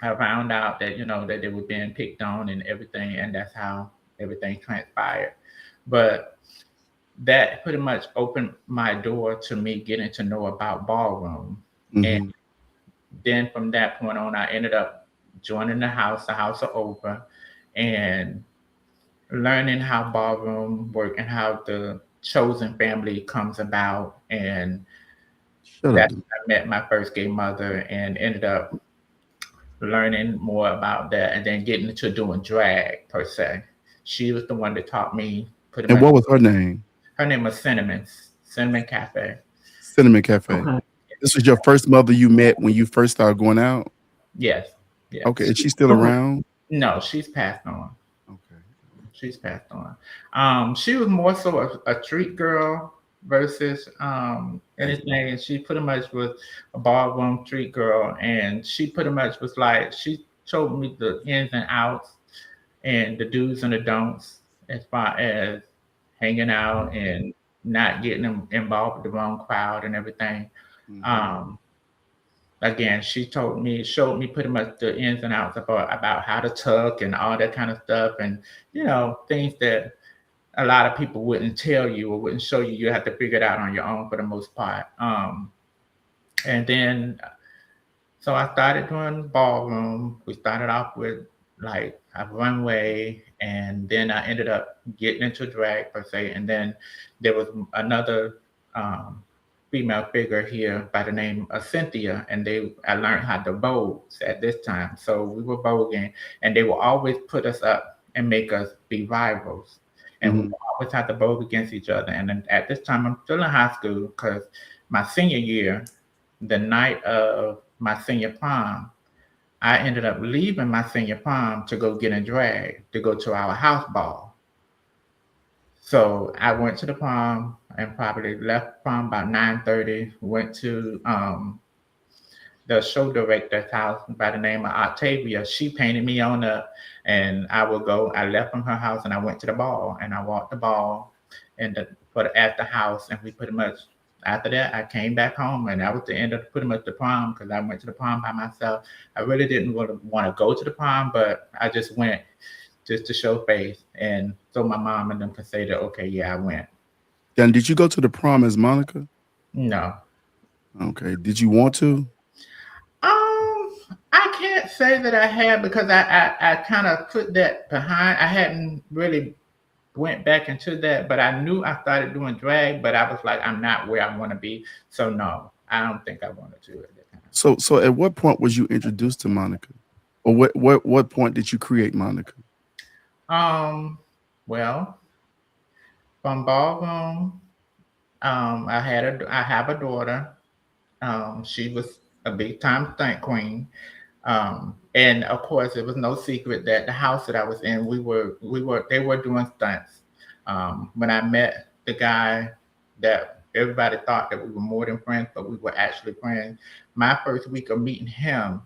I found out that that they were being picked on and everything, and that's how everything transpired. But that pretty much opened my door to me getting to know about ballroom, and Mm-hmm. then from that point on, I ended up joining the House of Ova, and learning how ballroom work and how the chosen family comes about, and Shut up, that dude. I met my first gay mother and ended up learning more about that, and then getting into doing drag per se. She was the one that taught me pretty And much. what was her name? Her name was Cinnamon Cafe. Cinnamon Cafe. Okay. This was your first mother you met when you first started going out? Yes, yes. Okay. Is she still Okay. around? No, she's passed on. Okay. She's passed on. She was more so a treat girl versus anything. And she pretty much was a ballroom treat girl, and she pretty much was like she told me the ins and outs and the do's and the don'ts as far as hanging out and not getting them involved with the wrong crowd and everything. Mm-hmm. Um, Again, she showed me pretty much the ins and outs about how to tuck and all that kind of stuff, and things that a lot of people wouldn't tell you or wouldn't show you. You have to figure it out on your own for the most part. And then so I started doing ballroom. We started off with like a runway, and then I ended up getting into drag per se. And then there was another um, female figure here by the name of Cynthia, and I learned how to vogue at this time. So we were voguing, and they will always put us up and make us be rivals, and we Mm-hmm. would always have to vogue against each other. And then at this time, I'm still in high school because my senior year, the night of my senior prom, I ended up leaving my senior prom to go get in drag to go to our house ball. So I went to the prom and probably left prom about 9:30. Went to the show director's house by the name of Octavia. She painted me on up, and I would go. I left from her house and I went to the ball, and I walked the ball and at the house, and we pretty much after that I came back home, and that was the end of pretty much the prom because I went to the prom by myself. I really didn't want to go to the prom, but I just went just to show face, and so my mom and them could say that okay, yeah, I went. Then did you go to the prom as Monica? No. Okay. Did you want to? I can't say that I had because I kind of put that behind. I hadn't really went back into that, but I knew I started doing drag, but I was like, I'm not where I want to be. So no, I don't think I wanted to at that time. So at what point was you introduced to Monica? Or what point did you create Monica? Um, well, from ballroom, I have a daughter. She was a big time stunt queen. And of course, it was no secret that the house that I was in, they were doing stunts. When I met the guy that everybody thought that we were more than friends, but we were actually friends. My first week of meeting him,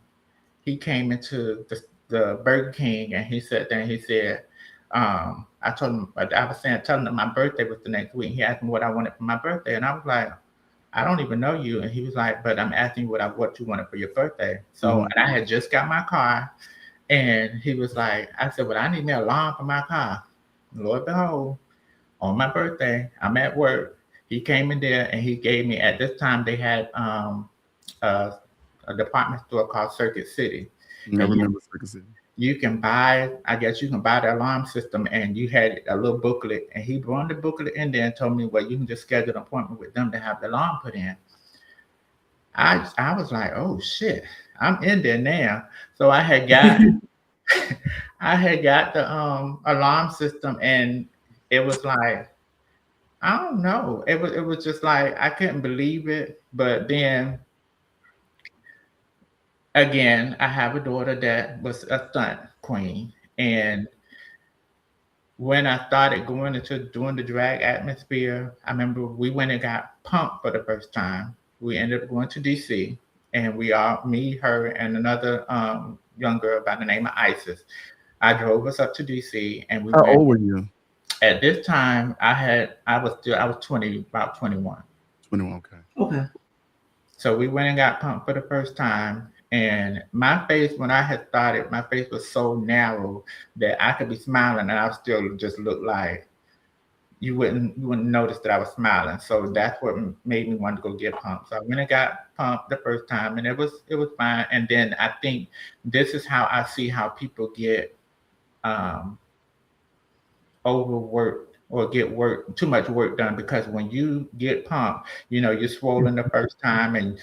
he came into the Burger King and he sat there and he said, I told him, I was telling him my birthday was the next week. He asked me what I wanted for my birthday. And I was like, I don't even know you. And he was like, but I'm asking you what you wanted for your birthday. So, Mhm. and I had just got my car, and he was like, I said, well, I need me a alarm for my car. Lord behold, on my birthday, I'm at work. He came in there and he gave me, at this time, they had a, a department store called Circuit City. I And remember Circus City. you can buy, I guess you can buy the alarm system, and you had a little booklet, and he brought the booklet in there and told me, well, you can just schedule an appointment with them to have the alarm put in. I was like, oh shit, I'm in there now. So I had got the alarm system, and it was like, I don't know. It was just like I couldn't believe it. But then again, I have a daughter that was a stunt queen, and when I started going into doing the drag atmosphere, I remember we went and got pumped for the first time. We ended up going to DC, and me, her, and another young girl by the name of Isis. I drove us up to DC, and we How went. old were you? At this time, I was 20, about 21. 21. Okay. Okay. So we went and got pumped for the first time. And my face, when I had started, my face was so narrow that I could be smiling and I still just look like you wouldn't notice that I was smiling. So that's what made me want to go get pumped. So I went and got pumped the first time, and it was fine. And then I think this is how I see how people get um, overworked or get work too much work done, because when you get pumped, you're swollen the first time, and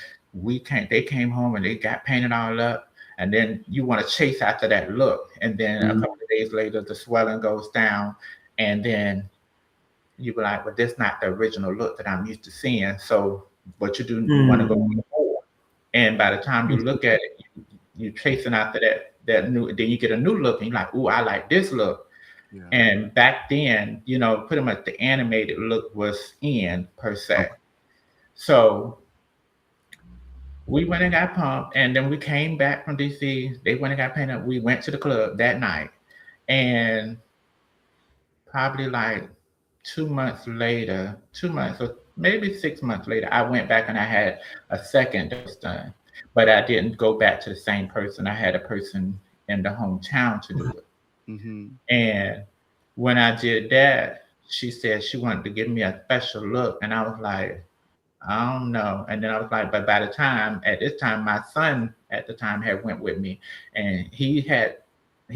they came home and they got painted all up, and then you want to chase after that look, and then a Mhm. couple of days later the swelling goes down, and then you be like, well, that's not the original look that I'm used to seeing. So what you do, you want to go Mm. more. And by the time you look at it, you're chasing after that new, then you get a new look and you're like, ooh, I like this look. Yeah. And back then, pretty much the animated look was in per se. Okay. So we went and got pumped, and then we came back from DC. They went and got painted. We went to the club that night. And probably like 2 months later, 2 months or maybe 6 months later, I went back and I had a second dose done. But I didn't go back to the same person. I had a person in the hometown to do it. Mhm. And when I did that, she said she wanted to give me a special look. And I was like, I don't know. And then I was like, but at this time, my son at the time had went with me, and he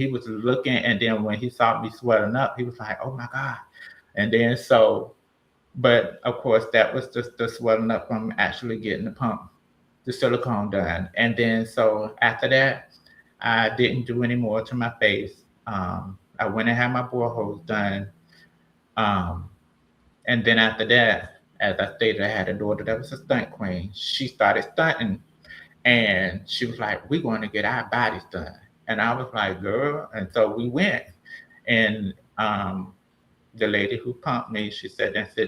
was looking, and then when he saw me swelling up, he was like, oh my God. And then but of course, that was just the swelling up from actually getting the silicone done. And then so after that, I didn't do any more to my face. I went and had my boreholes done. Um, and then after that, as I stated, I had a daughter that was a stunt queen. She started stunting, and she was like, we're going to get our bodies done. And I was like, girl. And so we went. And the lady who pumped me, she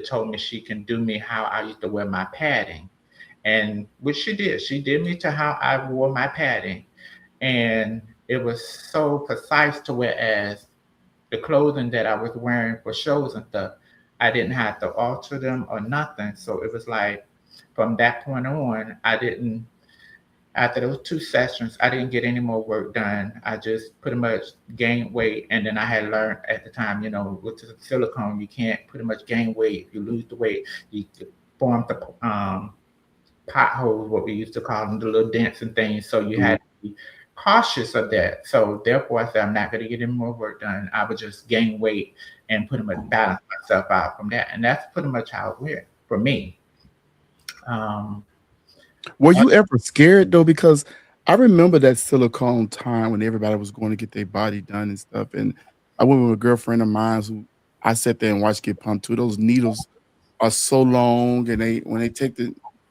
told me she can do me how I used to wear my padding. And which she did. She did me to how I wore my padding. And it was so precise to whereas the clothing that I was wearing for shows and stuff, I didn't have to alter them or nothing. So it was like from that point on, I didn't after those 2 sessions, I didn't get any more work done. I just pretty much gained weight. And then I had learned at the time, with the silicone, you can't pretty much gain weight. If you lose the weight, you form the potholes, what we used to call them, the little dents and things. So you Mhm. had to be cautious of that. So therefore, I said, I'm not going to get any more work done. I would just gain weight and pretty much balance myself out from that. And that's pretty much how it went for me. Um, Were you ever scared though? Because I remember that silicone time when everybody was going to get their body done and stuff. And I went with a girlfriend of mine who I sat there and watched get pumped too. Those needles are so long, and they when they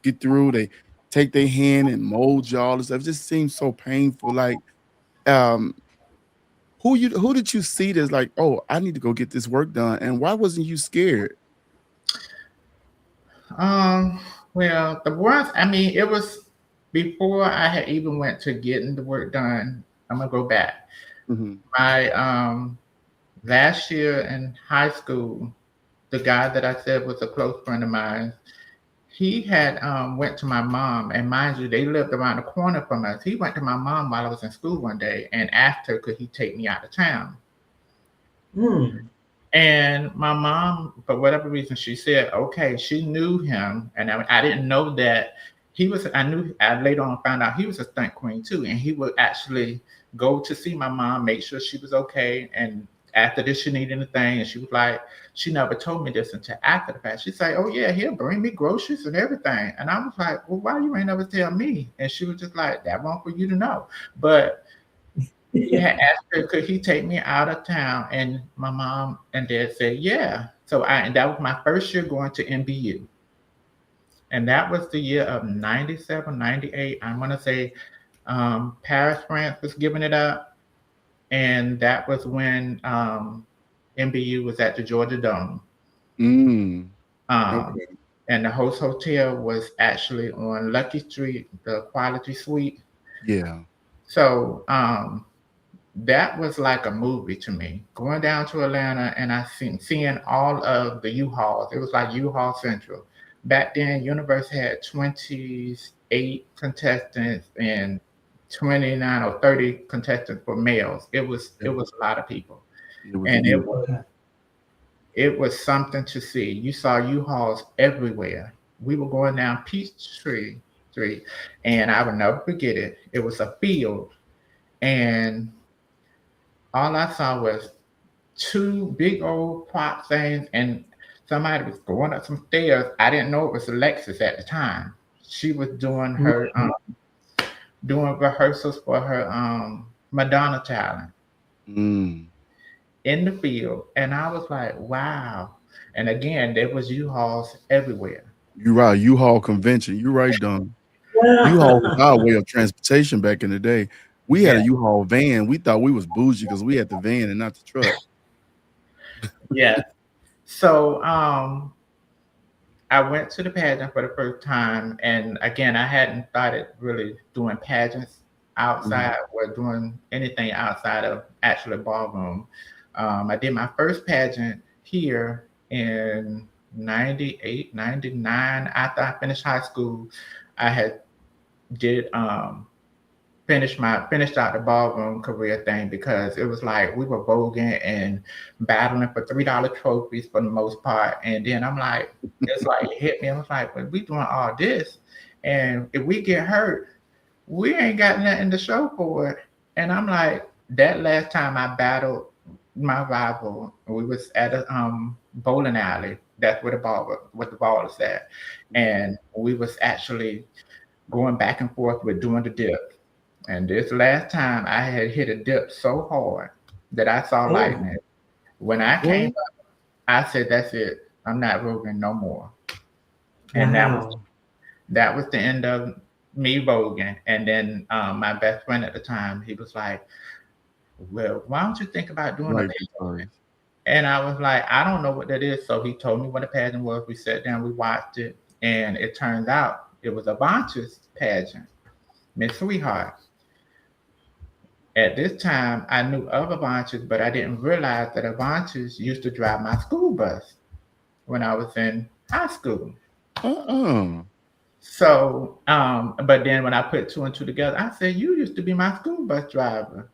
get through, they take their hand and mold you all this stuff. It just seems so painful. Like, um, who did you see that's like, oh, I need to go get this work done? And why wasn't you scared? Um, well, the worst, I mean, it was before I had even went to getting the work done. I'm gonna go back. Mhm. My last year in high school, the guy that I said was a close friend of mine, he had went to my mom, and mind you, they lived around the corner from us. He went to my mom while I was in school one day and asked her could he take me out of town. Mm. And my mom, for whatever reason, she said, okay, she knew him. And I didn't know that I later on found out he was a stunt queen too. And he would actually go to see my mom, make sure she was okay. And after this, she needed anything. And she was like, she never told me this until after the fact. She's like, oh, yeah, he'll bring me groceries and everything. And I was like, well, why you ain't never tell me? And she was just like, that won't for you to know. But he had asked her, could he take me out of town? And my mom and dad said, yeah. And that was my first year going to MBU. And that was the year of 97, 98. I'm going to say Paris, France was giving it up. And that was when MBU was at the Georgia Dome. Mm. Um, Okay. and the host hotel was actually on Lucky Street, the Quality Suite. Yeah. So that was like a movie to me. Going down to Atlanta and seeing all of the U-Hauls. It was like U-Haul Central. Back then, Universe had 20 contestants and 29 or 30 contestants for males. It was a lot of people, It was a and huge. Okay. it was something to see. You saw U-Hauls everywhere. We were going down Peachtree Street, and I would never forget it. It was a field, and all I saw was two big old prop things, and somebody was going up some stairs. I didn't know it was Alexis at the time. She was doing rehearsals for her Madonna talent Mm. in the field, and I was like, wow. And again, there was U-Hauls everywhere. You're right. U-Haul convention. You're right, Don. U-Haul was our way of transportation back in the day. We had Yeah, a U-Haul van. We thought we was bougie because we had the van and not the truck. yeah. So I went to the pageant for the first time, and again, I hadn't started really doing pageants Mhm. outside or doing anything outside of actually ballroom. I did my first pageant here in 98, 99. After I finished high school, I had did finished out the ballroom career thing because it was like we were voguing and battling for $3 trophies for the most part. And then I'm like, it's like it hit me. I was like, well, we doing all this, and if we get hurt, we ain't got nothing to show for it. And I'm like, that last time I battled my rival, we was at a bowling alley. That's where the ball is at, and we was actually going back and forth with doing the dip. And this last time I had hit a dip so hard that I saw Oh, lightning. When I came What? up, I said, "That's it. I'm not voguing no more." And wow. that was the end of me voguing. And then my best friend at the time, he was like, "Well, why don't you think about doing a Right, pageant?" because And I was like, "I don't know what that is." So he told me what a pageant was. We sat down, we watched it, and it turns out it was a Bonches pageant, Miss Sweetheart. At this time, I knew of Avanches, but I didn't realize that Avanches used to drive my school bus when I was in high school. uh-uh. So, but then when I put two and two together, I said, "You used to be my school bus driver."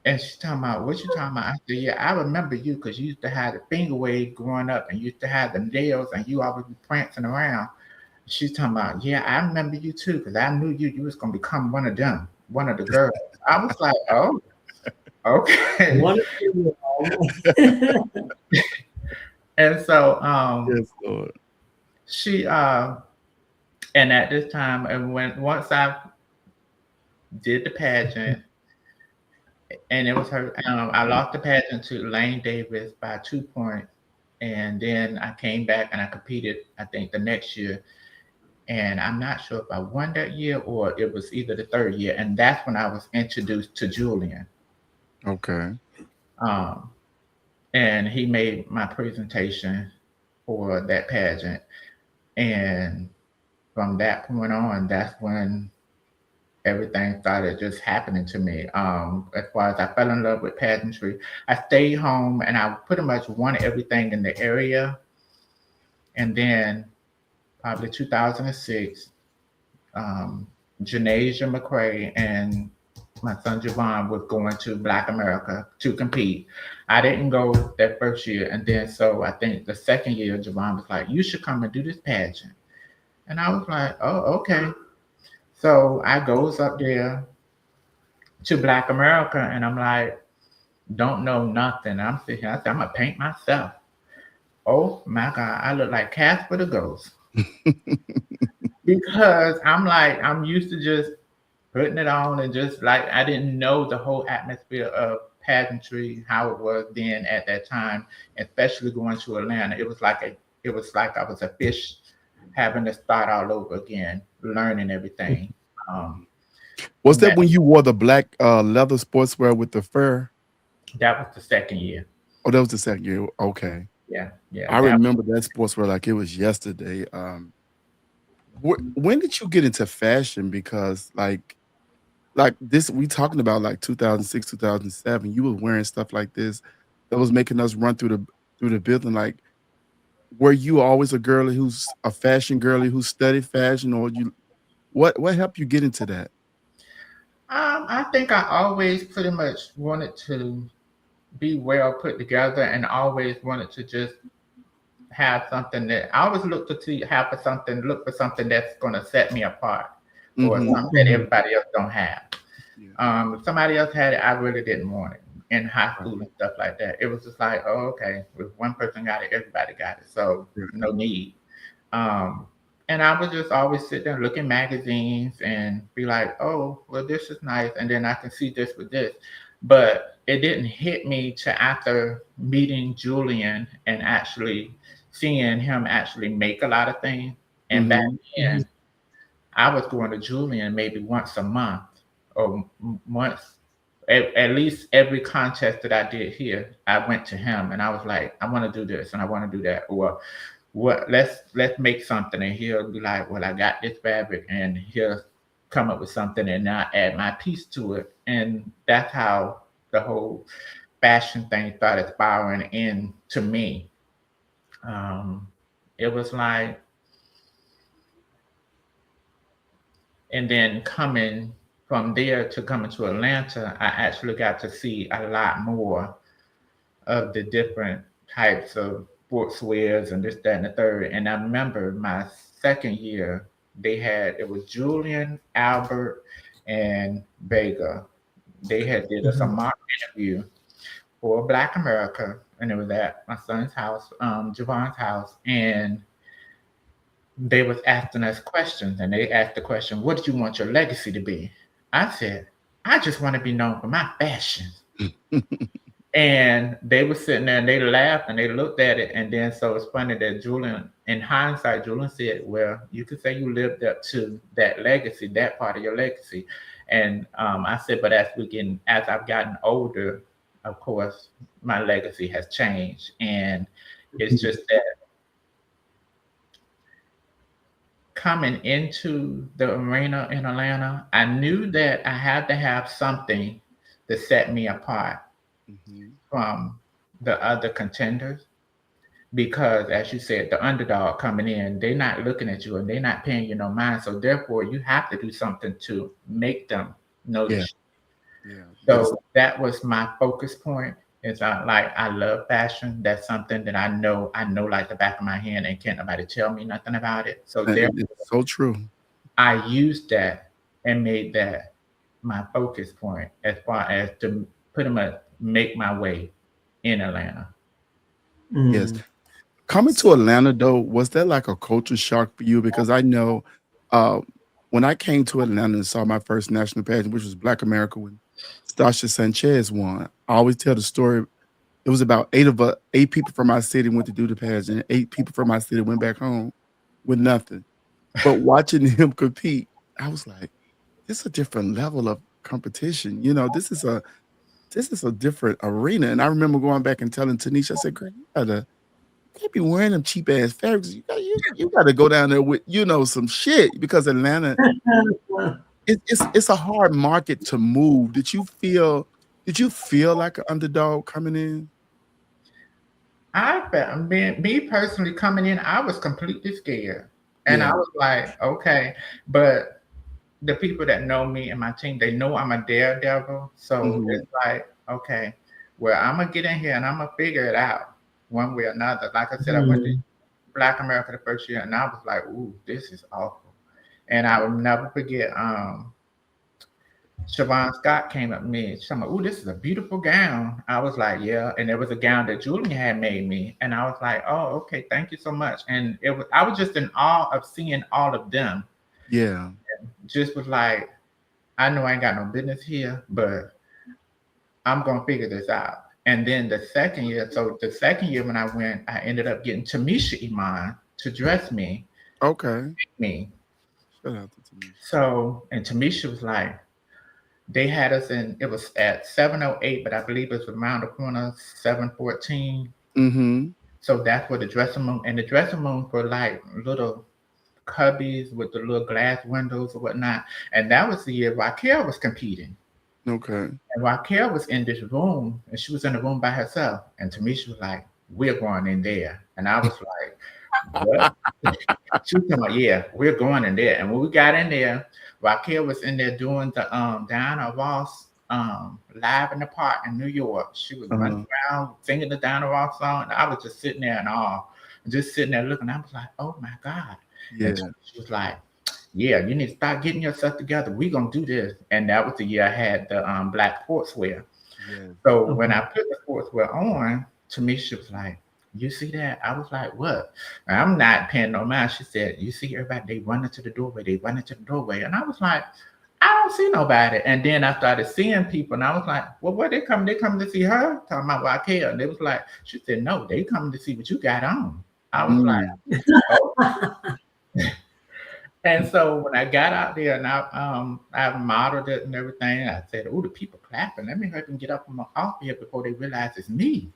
And she's talking about, "What you talking about?" I said, "Yeah, I remember you because you used to have the finger wave growing up and you used to have the nails and you always be prancing around." She's talking about, "Yeah, I remember you too because I knew you was going to become one of them, one of the girls." I was like, "Oh, okay." Wonderful. And so Yes, Lord. she and at this time, and when once I did the pageant, and it was her, I lost the pageant to Lane Davis by 2 points, and then I came back and I competed. I think the next year, and I'm not sure if I won that year or it was either the third year, and that's when I was introduced to Julian, Okay. um, and he made my presentation for that pageant, and from that point on, that's when everything started just happening to me. As far as I fell in love with pageantry, I stayed home and I pretty much won everything in the area. And then probably 2006, um, Janasia McCray and my son Javon was going to Black America to compete. I didn't go that first year, and then so I think the second year Javon was like, "You should come and do this pageant," and I was like, "Oh, okay." So I goes up there to Black America, and I'm like, don't know nothing. I'm sitting here, I said, I'm gonna paint myself. Oh my God, I look like Casper the Ghost. Because I'm like, I'm used to just putting it on and just like I didn't know the whole atmosphere of pageantry, how it was then at that time, especially going to Atlanta. It was like I was a fish having to start all over again, learning everything. Um, Was from that that when you wore the black leather sportswear with the fur? that was the second year. Oh, that was the second year. Okay. Yeah, yeah. I That remember that sportswear like it was yesterday. When did you get into fashion? Because like this, we talking about like 2006, 2007. You were wearing stuff like this that was making us run through the building. Like, were you always a girly who's a fashion girly who studied fashion, or What helped you get into that? I think I always pretty much wanted to be well put together, and always wanted to just have something that I always look for something that's going to set me apart, or Mm-hmm. something that everybody else don't have. Yeah. If somebody else had it, I really didn't want it in high Right. school and stuff like that. It was just like, oh, okay, if one person got it, everybody got it, so Right. no need. Um, and I would just always sit there, look in magazines, and be like, oh, well, this is nice, and then I can see this with this. But it didn't hit me to after meeting Julian and actually seeing him actually make a lot of things. And back Mm-hmm. then, I was going to Julian maybe once a month, or once, at least every contest that I did here, I went to him, and I was like, I want to do this and I want to do that, or what, let's make something, and he'll be like, well, I got this fabric, and he'll come up with something, and I add my piece to it, and that's how the whole fashion thing started spiraling into me. Um, it was like, and then coming from there to coming to Atlanta, I actually got to see a lot more of the different types of sportswears and this, that, and the third. And I remember my second year, it was Julian, Albert, and Vega. They had did us a mock interview for Black America, and it was at my son's house, Javon's house, and they was asking us questions, and they asked the question, what do you want your legacy to be? I said, I just want to be known for my fashion. And they were sitting there and they laughed and they looked at it. And then so it's funny that Julian, in hindsight, Julian said, well, you could say you lived up to that legacy, that part of your legacy. And I said, but as I've gotten older, of course, my legacy has changed. And it's just that coming into the arena in Atlanta, I knew that I had to have something to set me apart Mm-hmm. from the other contenders, because as you said, the underdog coming in, they're not looking at you and they're not paying you no mind, so therefore you have to do something to make them Yeah. notice. Yeah. Yes. So that was my focus point. It's not like I love fashion, that's something that I know like the back of my hand, and can't nobody tell me nothing about it. So there It's so true. I used that and made that my focus point as far as to pretty much make my way in Atlanta. Yes. Mm. Coming to Atlanta though, was that like a culture shock for you? Because I know uh, when I came to Atlanta and saw my first national pageant, which was Black America when Stasha Sanchez won, I always tell the story. It was about eight people from my city went to do the pageant. Eight people from my city went back home with nothing. But watching him compete, I was like, this is a different level of competition. You know, this is a different arena. And I remember going back and telling Tanisha, I said, girl, you can't be wearing them cheap ass fabrics. You gotta go down there with, some shit, because Atlanta, it's a hard market to move. Did you feel like an underdog coming in? I felt, me personally coming in, I was completely scared. And I Yeah. was like, okay. But the people that know me and my team, they know I'm a daredevil. So Mhm. it's like, okay, well, I'm going to get in here and I'm going to figure it out one way or another. Like I said, I went to Mm. Black America the first year, and I was like, ooh, this is awful. And I will never forget, Siobhan Scott came up to me. She's like, "Ooh, this is a beautiful gown." I was like, "Yeah," and it was a gown that Julian had made me, and I was like, "Oh, okay, thank you so much." And I was just in awe of seeing all of them. Yeah. Just was like, I know I ain't got no business here, but I'm gonna figure this out. And then the second year when I went, I ended up getting Tamisha Iman to dress Okay. me. Shout out to Tanisha. So, and Tamisha was like, they had us in, it was at 708, but I believe it was around the corner, 714. Mhm. So that's where the dressing room, and the dressing room for like little cubbies with the little glass windows or whatnot. And that was the year Raquel was competing. Okay. And Raquel was in this room, and she was in the room by herself. And Tamisha was like, we're going in there. And I was like, What? She was talking about, yeah, we're going in there. And when we got in there, Raquel was in there doing the Diana Ross live in the park in New York. She was running Uh-huh. around singing the Diana Ross song. And I was just sitting there in awe, just sitting there looking. I was like, oh my God. And Yeah. she was like, yeah, you need to start getting yourself together. We're gonna do this. And that was the year I had the black sportswear. Yes. So when I Okay. put the sportswear on, Tamisha was like, "You see that?" I was like, "What?" And I'm not paying no mind. She said, "You see everybody? They running to the doorway. They running to the doorway." And I was like, "I don't see nobody." And then I started seeing people, and I was like, "Well, where they come? They coming to see her?" Talking about Raquel. And they was like, "She said, no, they coming to see what you got on." I was like, Mm. "Oh." And so when I got out there and I modeled it and everything, I said, "Oh, the people clapping. Let me help them get up from off here before they realize it's me."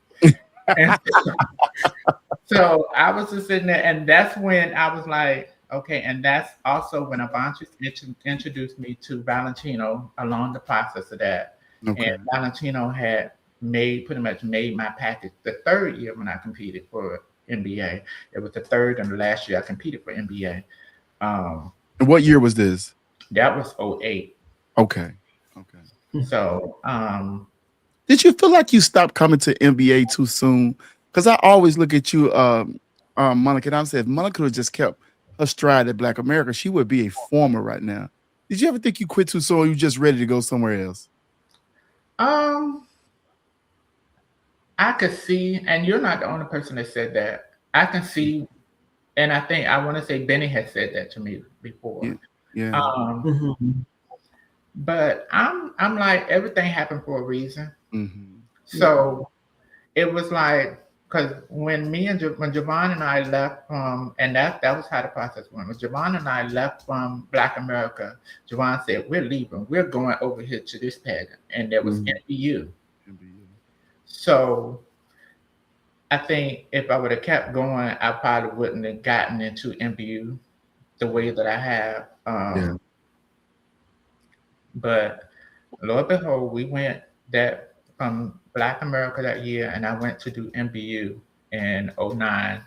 And so I was just sitting there, and that's when I was like, okay. And that's also when Avantis introduced me to Valentino along the process of that. And Okay. Valentino had pretty much made my package the third year when I competed for NBA. It was the third and the last year I competed for NBA. Um, And what year was this? that was '08. Okay. Okay. So, Did you feel like you stopped coming to NBA too soon? Because I always look at you, Monica, and I said, if Monica would just kept her stride at Black America, she would be a former right now. Did you ever think you quit too soon or you just ready to go somewhere else? um, I could see, and you're not the only person that said that. I can see, and I think I want to say Benny has said that to me before. Yeah. Yeah. Um, Mhm. but I'm like everything happened for a reason. Hmm. Yeah. So it was like because when when Javon and I left from, and that was how the process went. When Javon and I left from Black America, Javon said, "We're leaving. We're going over here to this pageant," and there was Hmm. NBU. So I think if I would have kept going, I probably wouldn't have gotten into MBU the way that I have. Yeah. But lo and behold, we went that from Black America that year, and I went to do MBU in '09,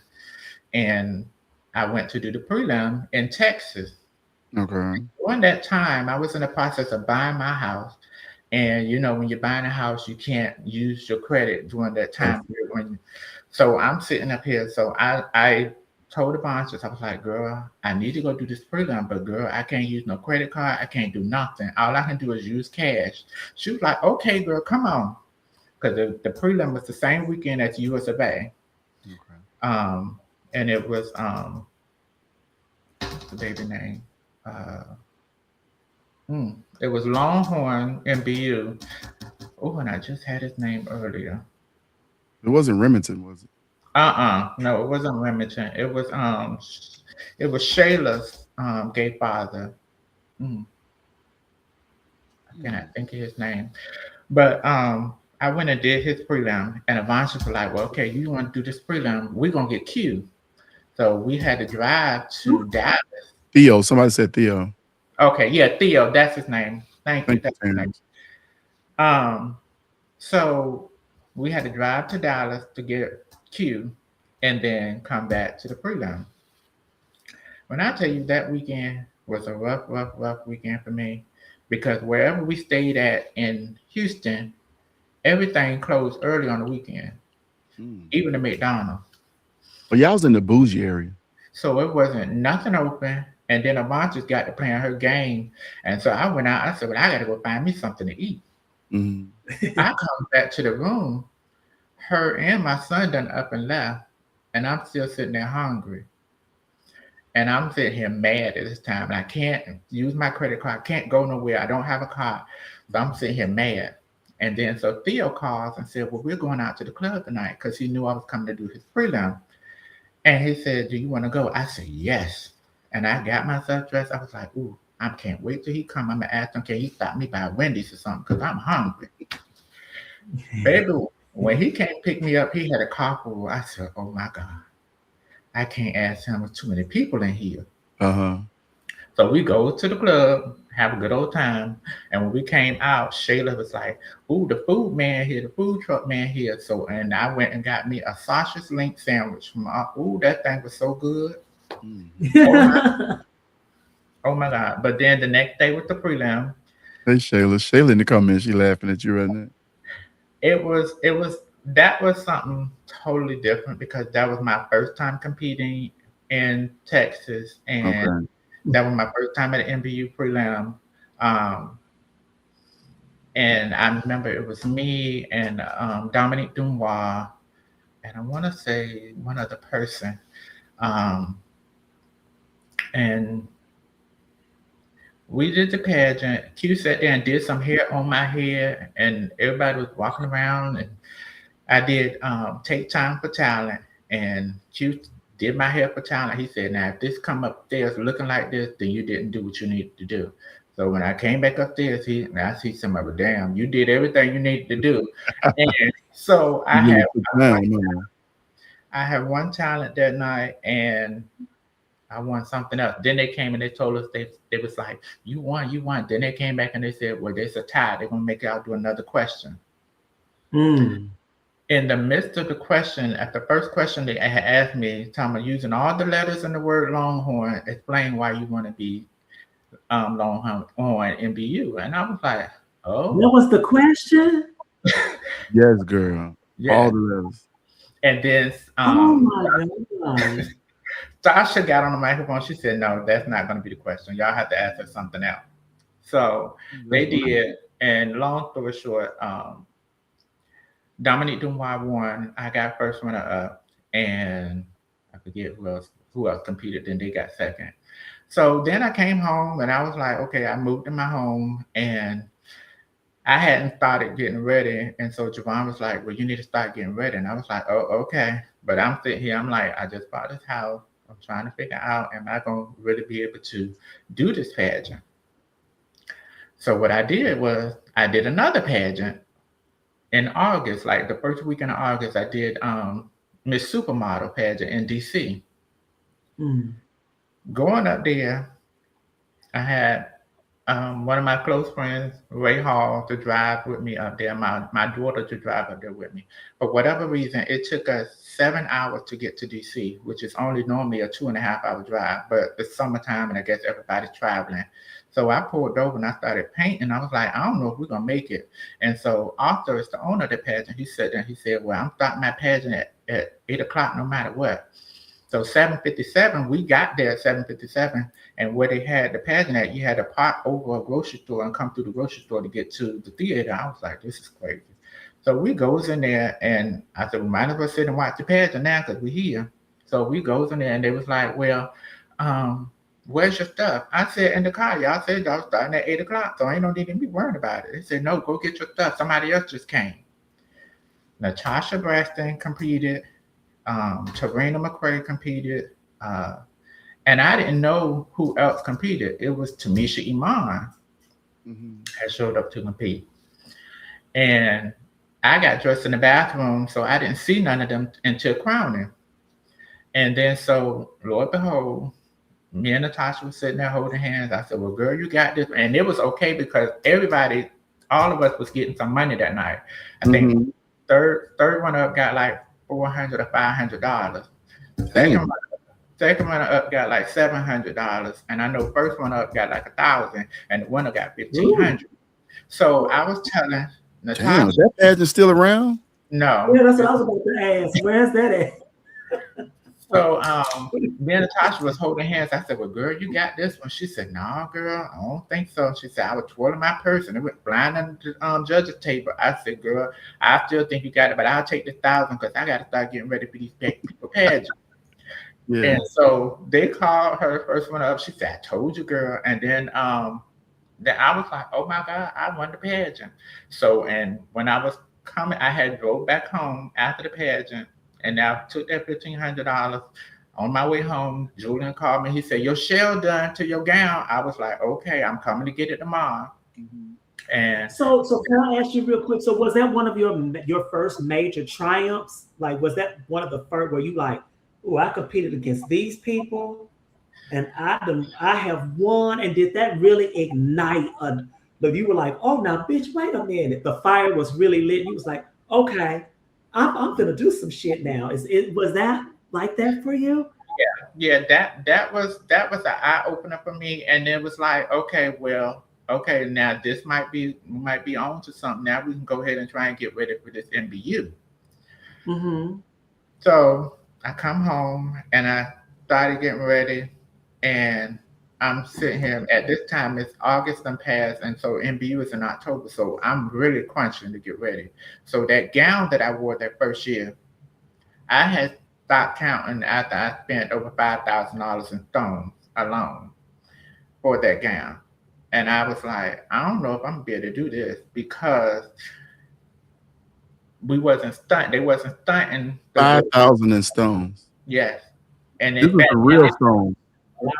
and I went to do the prelim in Texas. Okay. During that time, I was in the process of buying my house. And you know, when you're buying a house, you can't use your credit during that Yes. time period. So I'm sitting up here. So I told the bondsters, I was like, "Girl, I need to go do this prelim, but girl, I can't use no credit card. I can't do nothing. All I can do is use cash." She was like, "Okay, girl, come on," because the prelim was the same weekend as US of A. Okay. Um, and it was what's the baby name? Uh, it was Longhorn MBU. Oh, and I just had his name earlier. It wasn't Remington, was it? No, it wasn't Remington. It was Shayla's gay father. Mm, I cannot Hmm. think of his name. But I went and did his prelim, and Avanti was like, "Well, okay, you want to do this prelim? We're gonna get Q." So we had to drive to Dallas. Theo. Somebody said Theo. Okay, yeah, Theo, that's his name. Thank you, Thank you, that's his name. Terrence. Um, so we had to drive to Dallas to get Q, and then come back to the prelim. When I tell you that weekend was a rough, rough, rough weekend for me, because wherever we stayed at in Houston, everything closed early on the weekend, Mm. even the McDonald's. Well, y'all was in the bougie area. So it wasn't nothing open. And then Avantis got to playing her game. And so I went out, I said, "Well, I got to go find me something to eat." Hmm. I come back to the room, her and my son done up and left, and I'm still sitting there hungry. And I'm sitting here mad at this time. And I can't use my credit card. I can't go nowhere. I don't have a car. So I'm sitting here mad. And then so Theo calls and said, "Well, we're going out to the club tonight," because he knew I was coming to do his prelim. And he said, "Do you want to go?" I said, "Yes." And I got myself dressed. I was like, "Ooh, I can't wait till he come. I'm going to ask him, can he stop me by Wendy's or something? Because I'm hungry." Baby, when he came pick me up, he had a car full. I said, "Oh my God, I can't ask him. There's too many people in here." Uh-huh. So we go to the club, have a good old time. And when we came out, Shayla was like, "Ooh, the food man here, the food truck man here." So, and I went and got me a sausage link sandwich from. Ooh, that thing was so good. Mhm. Oh my God! But then the next day with the prelim, Hey, Shayla. Shayla in the comments, she laughing at you right now. it was that was something totally different because that was my first time competing in Texas, and Okay. that was my first time at the NBU prelim. Um, and I remember it was me and Dominique Dumois, and I want to say one other person. Um, and we did the pageant. Q sat there and did some hair on my head, and everybody was walking around. And I did take time for talent, and Q did my hair for talent. He said, "Now, if this come upstairs looking like this, then you didn't do what you needed to do." So when I came back upstairs, I see some of it. Damn, you did everything you needed to do. And so You really took time, huh? I had one talent that night, and I won something else. Then they came and they told us they was like, "You won, you won." Then they came back and they said, "Well, there's a tie. They're gonna make y'all do another question." Mm. In the midst of the question, at the first question they had asked me, Tom, using all the letters in the word Longhorn, explain why you want to be Longhorn on MBU. And I was like, That oh, was the question? Yes, girl. All yeah. the letters. And then Oh my God. Sasha got on the microphone. She said, no, that's not going to be the question. Y'all have to ask her something else. So That's they nice. did. And long story short, Dominique Dumois won. I got first runner up, and I forget who else competed. Then they got second. So then I came home and I was like, okay, I moved in my home and I hadn't started getting ready. And so Javon was like, well, you need to start getting ready. And I was like, oh, okay. But I'm sitting here, I'm like, I just bought this house. I'm trying to figure out, am I going to really be able to do this pageant? So what I did was I did another pageant in August, like the first weekend of August. I did Miss Supermodel pageant in DC. Mm. Going up there, I had one of my close friends, Ray Hall, to drive with me up there. My daughter to drive up there with me. For whatever reason, it took us 7 hours to get to DC, which is only normally a 2.5 hour drive. But it's summertime, and I guess everybody's traveling. So I pulled over and I started painting. I was like, I don't know if we're gonna make it. And so Arthur is the owner of the pageant. He said, and he said, well, I'm starting my pageant at 8 o'clock, no matter what. So 7:57, we got there at 7:57, and where they had the pageant at, you had to park over a grocery store and come through the grocery store to get to the theater. I was like, this is crazy. So we goes in there, and I said, we might as well sit and watch the pageant now because we're here. So we goes in there, and they was like, well, where's your stuff? I said, in the car. Y'all said y'all starting at 8 o'clock, so ain't no need to be worrying about it. They said, no, go get your stuff. Somebody else just came. Natasha Braxton competed. Tarina McCray competed. And I didn't know who else competed. It was Tamisha Iman had showed up to compete. And I got dressed in the bathroom, so I didn't see none of them until crowning. And then so, Lord behold, me and Natasha was sitting there holding hands. I said, well, girl, you got this. And it was okay because everybody, all of us was getting some money that night. I think third one up got like $400 or $500. Second runner up got like $700, and I know first one up got like 1,000, and the winner got 1,500. So I was telling Natasha, damn, that pageant's still around? no. Yeah, that's what I was about to ask. Where's that at? So me and Natasha was holding hands. I said, well, girl, you got this one. She said, no, girl, I don't think so. She said, I was twirling my purse and it went flying on the judge's table. I said, girl, I still think you got it, but I'll take the 1,000 because I got to start getting ready for these people pageants. Yeah. And so they called her first one up. She said, I told you, girl. And then I was like, oh my God, I won the pageant. So, and when I was coming, I had drove back home after the pageant, and I took that $1,500. On my way home, Julian called me. He said, your shell done to your gown. I was like, okay, I'm coming to get it tomorrow. And so can I ask you real quick? So was that one of your first major triumphs? Like, was that one of the first where you like, oh, I competed against these people? And I have won. And did that really ignite a? But you were like, oh, now, bitch, wait a minute. The fire was really lit. You was like, okay, I'm gonna do some shit now. Was that like that for you? Yeah, that was an eye opener for me, and it was like, okay, well, okay, now this might be on to something. Now we can go ahead and try and get ready for this MBU. Mm-hmm. So I come home and I started getting ready, and I'm sitting here. At this time, it's August and past, and so MBU is in October. So I'm really crunching to get ready. So that gown that I wore that first year, I had stopped counting after I spent over $5,000 in stones alone for that gown. And I was like, I don't know if I'm gonna be able to do this because we wasn't stunt. They wasn't stunting the way. 5,000 in stones. Yes, and This in was fact, the real stone.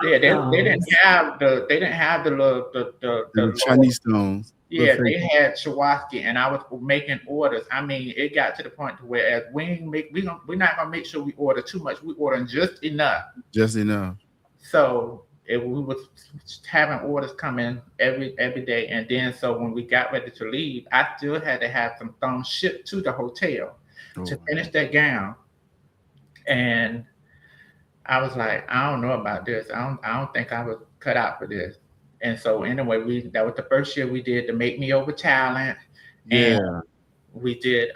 yeah, they didn't Stones. have the little the The little. Chinese stones. The Yeah, fake. they had Shawaski, and I was making orders. I mean, it got to the point to where as we ain't make we're not gonna make sure we order too much. We ordering just enough. Just enough. So we was having orders coming every day, and then so when we got ready to leave, I still had to have some thongs shipped to the hotel Oh, to wow. finish that gown. And I was like, I don't know about this. I don't think I was cut out for this. And so anyway, we that was the first year we did the Make Me Over talent, and Yeah. we did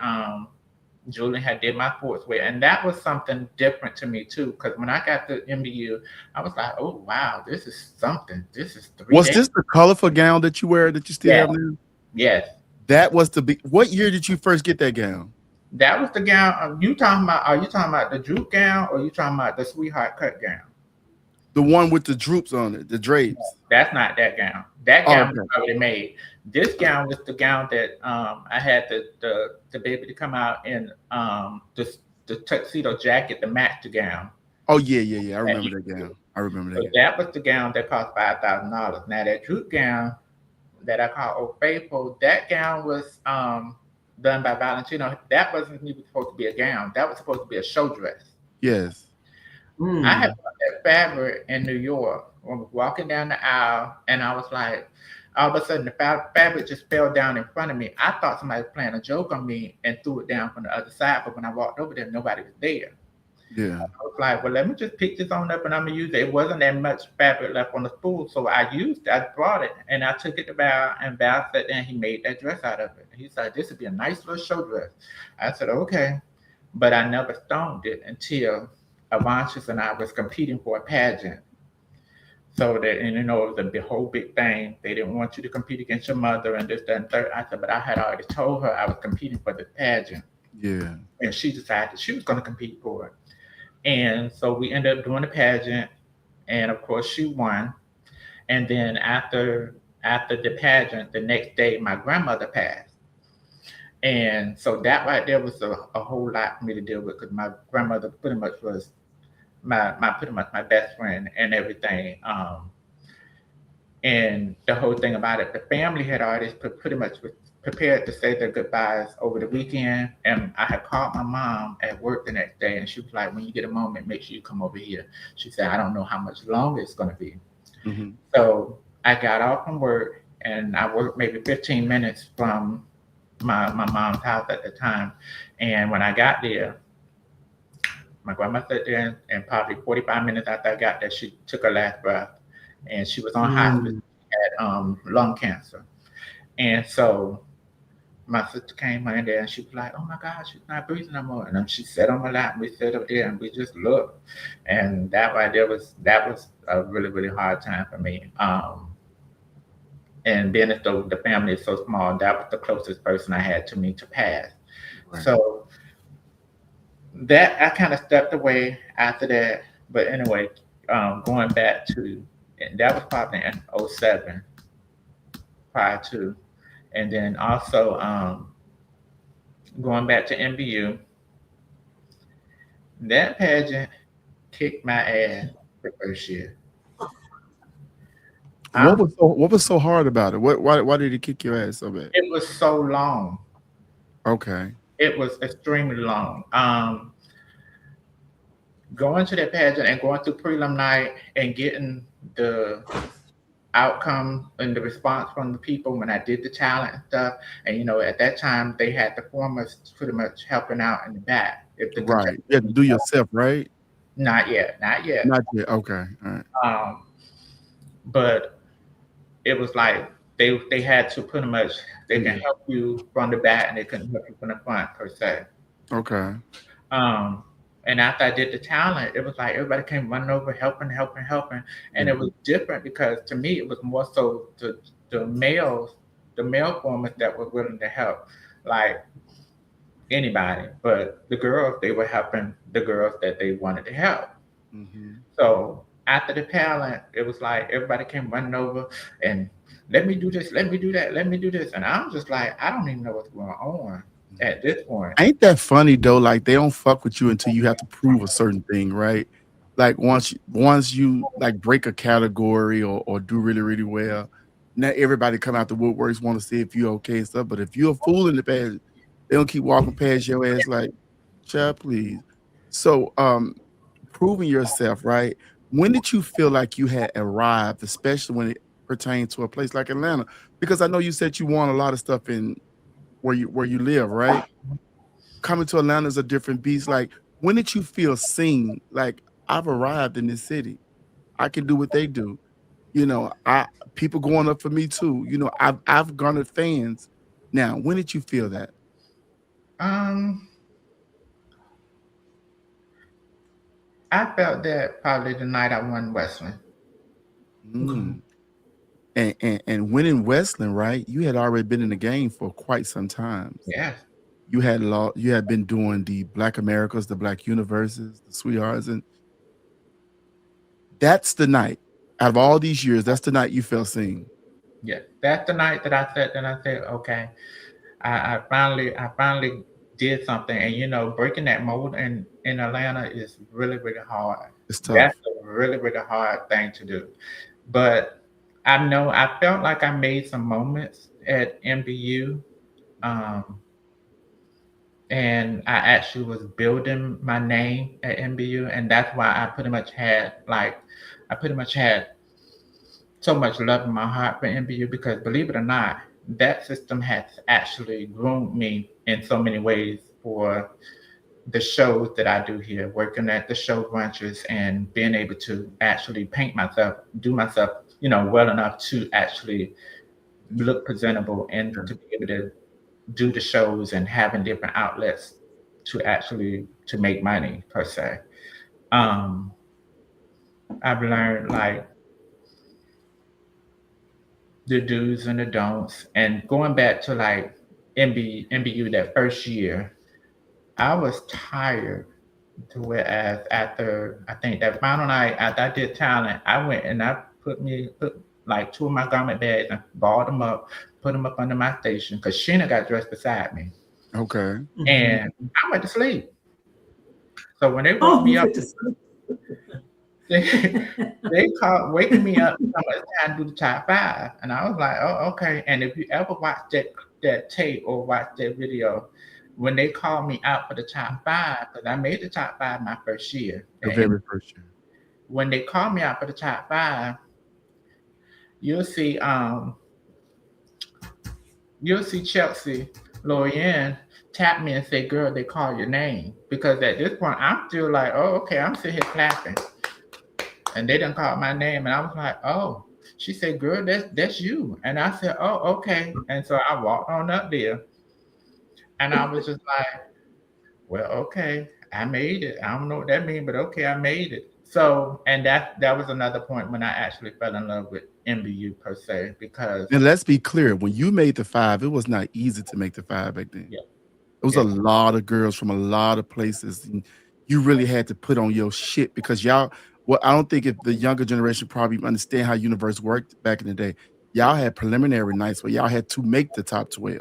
Julian had did my sportswear, and that was something different to me too. Because when I got to MBU, I was like, "Oh wow, this is something. This is 3 days." Was this the colorful gown that you wear that you still Yes, have now? yes, That was the big. What year did you first get that gown? that was the gown. You talking about? Are you talking about the droop gown, or you talking about the sweetheart cut gown? The one with the droops on it, the drapes. That's not that gown. That Oh, gown okay. was already made. This gown was the gown that I had the baby to come out in the tuxedo jacket, the match the gown. Oh, yeah. I remember that gown. I remember that So gown. that was the gown that cost $5,000. Now that droop gown that I call Old Faithful, that gown was done by Valentino. That wasn't even supposed to be a gown. That was supposed to be a show dress. Yes. I had Mm. bought that fabric in New York. I was walking down the aisle, and I was like, all of a sudden, the fabric just fell down in front of me. I thought somebody was playing a joke on me and threw it down from the other side. But when I walked over there, nobody was there. Yeah. I was like, well, let me just pick this on up and I'm gonna use it. It wasn't that much fabric left on the spool, so I brought it and I took it to Val, and Val said, and he made that dress out of it. He said, this would be a nice little show dress. I said, okay, but I never stoned it until Avanches and I was competing for a pageant. So that, and it was a whole big thing. They didn't want you to compete against your mother and this, that, and third. I said, but I had already told her I was competing for the pageant, Yeah. and she decided she was going to compete for it. And so we ended up doing the pageant, and of course she won. And then after the pageant, the next day my grandmother passed, and so that right there was a whole lot for me to deal with because my grandmother pretty much was my pretty much my best friend and everything. And the whole thing about it, the family had already pretty much prepared to say their goodbyes over the weekend. And I had called my mom at work the next day, and she was like, when you get a moment, make sure you come over here. She said, I don't know how much longer it's going to be. Mm-hmm. So I got off from work, and I worked maybe 15 minutes from my mom's house at the time. And when I got there, my grandma sat there, and probably 45 minutes after I got there, she took her last breath, and she was on hospice. Mm. She had lung cancer. And so my sister came in there, and she was like, "Oh my God, she's not breathing no more." And then she sat on my lap, and we sat up there, and we just looked. And that right there was a really really hard time for me. And being as though the family is so small, that was the closest person I had to me to pass. Right. So that I kind of stepped away after that. But anyway, going back to, and that was probably in '07 prior to, and then also going back to MBU, that pageant kicked my ass the first year. What was so hard about it? Why did it kick your ass so bad? It was so long. Okay. It was extremely long. going to that pageant and going through prelim night and getting the outcome and the response from the people when I did the talent and stuff. And at that time they had the performers pretty much helping out in the back if the Right. contestants You had to need do help. yourself, right? Not yet, not yet. Not yet. Okay. All right. Um, but it was like they had to pretty much they can Mhm. help you from the back and they couldn't help you from the front per se. Okay. Um, and after I did the talent, it was like everybody came running over, helping, helping, helping, and Yeah. it was different because to me it was more so the males, the male formers that were willing to help, like anybody, but the girls they were helping the girls that they wanted to help. Mhm. So after the talent, it was like everybody came running over and let me do this, let me do that, let me do this, and I'm just like I don't even know what's going on at this point. Ain't that funny though? Like they don't fuck with you until you have to prove a certain thing, right? Like once you like break a category or do really really well, now everybody come out the woodworks want to see if you okay and stuff. But if you're a fool in the past, they don't keep walking past your ass like, child, please. So proving yourself, right? When did you feel like you had arrived, especially when it pertained to a place like Atlanta? Because I know you said you want a lot of stuff in where you live, right? Coming to Atlanta is a different beast. Like, when did you feel seen? Like, I've arrived in this city. I can do what they do. I people going up for me too. I've garnered fans. Now, when did you feel that? Um, I felt that probably the night I won Westland. Okay. Mm. And winning Westland, right? You had already been in the game for quite some times. Yes, You had been doing the Black Americas, the Black Universes, the Sweethearts, and that's the night. Out of all these years, that's the night you felt seen. yes. That's the night that I said, okay, I finally did something, and breaking that mold in Atlanta is really really hard. It's That's tough. a really really hard thing to do. But I know I felt like I made some moments at MBU, um, and I actually was building my name at MBU, and that's why I pretty much had so much love in my heart for MBU because believe it or not, that system has actually groomed me in so many ways for the shows that I do here, working at the show brunches and being able to actually paint myself, do myself, well enough to actually look presentable and Yeah. to be able to do the shows and having different outlets to make money per se. Um, I've learned like the do's and the don'ts. And going back to like MBU that first year, I was tired. To whereas after I think that final night after I did talent, I went and I put like two of my garment bags and balled them up, put them up under my station because Sheena got dressed beside me, Okay. and Mhm. I went to sleep. So when they woke Oh, me you up, went to sleep. they they called waking me up. It's time to do the top five, and I was like, oh okay. And if you ever watch that tape or watch that video, when they called me out for the top five, because I made the top five my first year, The and very first year. when they called me out for the top five, you'll see um you'll see Chelsea Lorianne tap me and say, "Girl, they call your name," because at this point I'm still like, "Oh, okay." I'm sitting here clapping, and they didn't call my name, and I was like, "Oh." She said, "Girl, that's you," and I said, "Oh, okay." And so I walked on up there, and I was just like, "Well, okay, I made it. I don't know what that means, but okay, I made it." So, and that was another point when I actually fell in love with MBU per se because And let's be clear, when you made the five, it was not easy to make the five back then. yeah, It was a yeah, lot of girls from a lot of places, and you really had to put on your shit because y'all. Well, I don't think if the younger generation probably understand how universe worked back in the day. Y'all had preliminary nights where y'all had to make the top 12.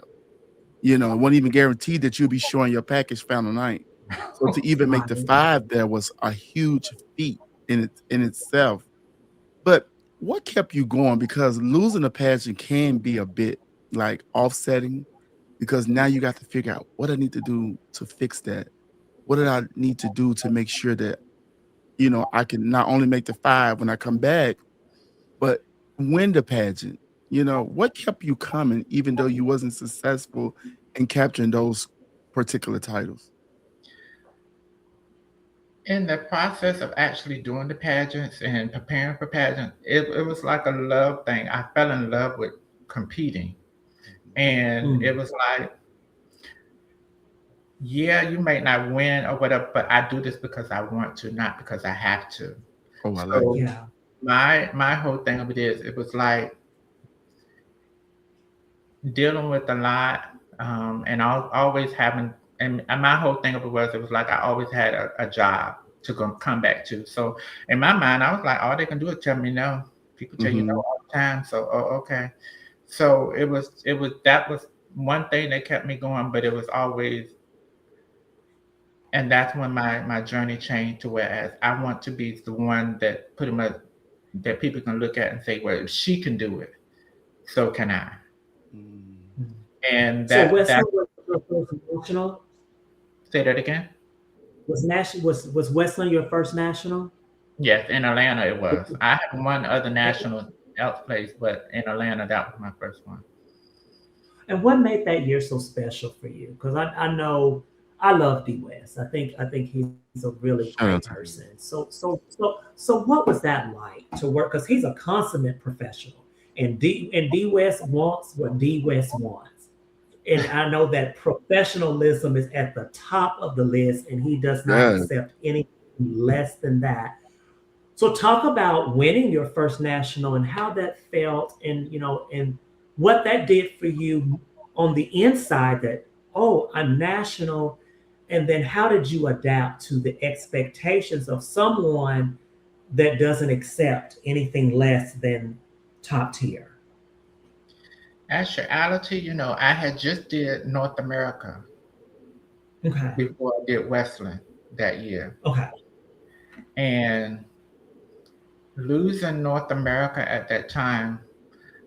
It wasn't even guaranteed that you'll be showing your package final night. So to even make the Right. five there was a huge feat in itself. But what kept you going? Because losing a pageant can be a bit like offsetting because now you got to figure out what I need to do to fix that. What did I need to do to make sure that I can not only make the 5 when I come back, but win the pageant. What kept you coming even though you wasn't successful in capturing those particular titles? In the process of actually doing the pageants and preparing for pageants, it was like a love thing. I fell in love with competing. And it Mm. was like, yeah, you may not win or whatever, but I do this because I want to, not because I have to. Oh, I like So that. Yeah. my whole thing of it is, it was like dealing with a lot, and always having, and my whole thing of it was like I always had a job to come back to. So in my mind, I was like, all they can do is tell me no. People tell you no Mhm. all the time. So, oh, okay. So it was that was one thing that kept me going, but it was always, and that's when my journey changed to whereas I want to be the one that pretty much that people can look at and say, well, if she can do it, so can I. Mm. Mm. And So that Westland was your first national. say that again. Was Westland your first national? Yes, in Atlanta it was. I had one other national else place, but in Atlanta that was my first one. And what made that year so special for you? Because I know I love D West. I think he's a really great Shout out to person. you. So what was that like to work? Because he's a consummate professional, and D West wants what D West wants. And I know that professionalism is at the top of the list, and he does not Yeah. accept anything less than that. So talk about winning your first national and how that felt, and what that did for you on the inside. That, oh, I'm national, and then how did you adapt to the expectations of someone that doesn't accept anything less than top tier? Actuality, I had just did North America Okay, before I did Westland that year. okay, And losing North America at that time,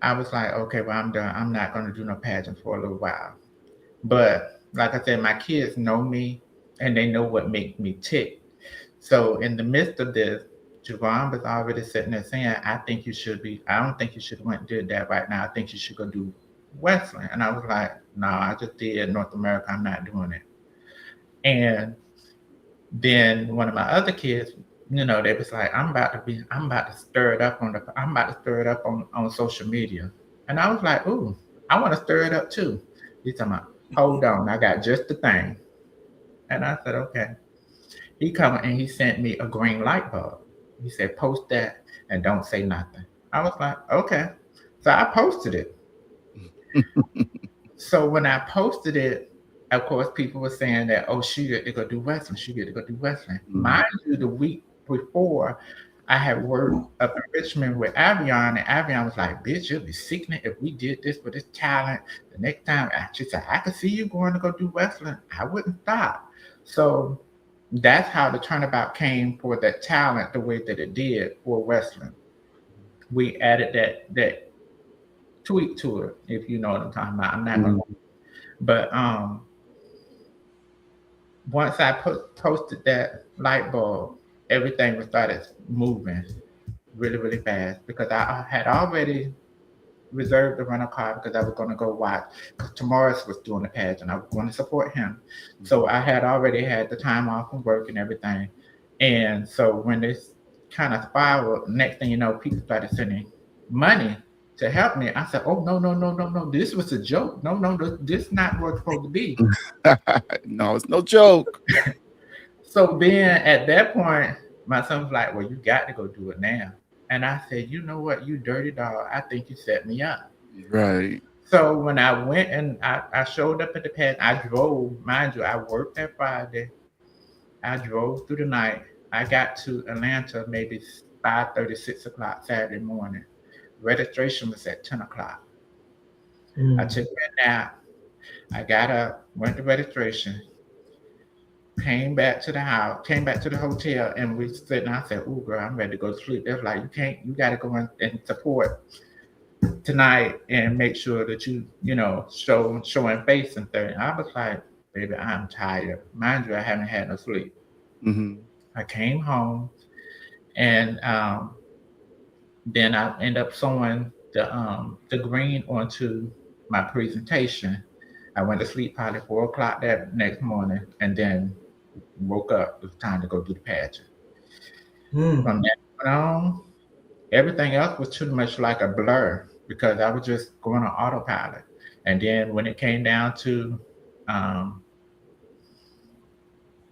I was like, okay, well, I'm done. I'm not going to do no pageant for a little while. But like I said, my kids know me and they know what makes me tick. So in the midst of this, Javon was already sitting there saying, I don't think you should have went and did that right now. I think you should go do Westland. And I was like, no, I just did North America. I'm not doing it. And then one of my other kids, they was like, I'm about to stir it up on social media. And I was like, ooh, I want to stir it up too. He's talking about, hold on, I got just the thing. And I said, okay. He come and he sent me a green light bulb. He said, post that and don't say nothing. I was like, okay. So I posted it. So when I posted it, of course, people were saying that, oh, she get to go do wrestling. She get to go do wrestling. Mhm. Mind you, the week before, I had worked up in Richmond with Avion, and Avion was like, bitch, you'll be sickening if we did this with this talent. The next time, she said, I could see you going to go do wrestling. I wouldn't stop. So that's how the turnabout came for that talent the way that it did for wrestling. We added that tweak to it, if you know what I'm talking about. I'm not gonna, Mhm. but once I posted that light bulb, everything was started moving really, really fast because I had already reserved the rental car because I was going to go watch because Tamaris was doing the pageant. I was going to support him. So I had already had the time off from work and everything. And so when this kind of spiraled, next thing you know, people started sending money to help me. I said, oh, no, no, no, no, no. This was a joke. No, no, this is not what it's supposed to be. No, it's no joke. So then at that point, my son was like, well, you got to go do it now. And I said, you know what, you dirty dog. I think you set me up. Right. So when I went and I showed up at the pad, I drove, mind you, I worked that Friday. I drove through the night. I got to Atlanta maybe 5:30, 6 o'clock Saturday morning. Registration was at 10 o'clock. I Mm. took a nap. I got up, went to registration, came back to the house, came back to the hotel, and we sitting. I said, "Ooh, girl, I'm ready to go to sleep." They're like, "You can't. You got to go in and support tonight and make sure that showing face and thing." I was like, "Baby, I'm tired. Mind you, I haven't had no sleep." Mhm. I came home. And then I end up sewing the green onto my presentation. I went to sleep probably 4 o'clock that next morning, and then woke up. It was time to go do the pageant. Mm. From that point on, everything else was too much like a blur because I was just going on autopilot. And then when it came down to um,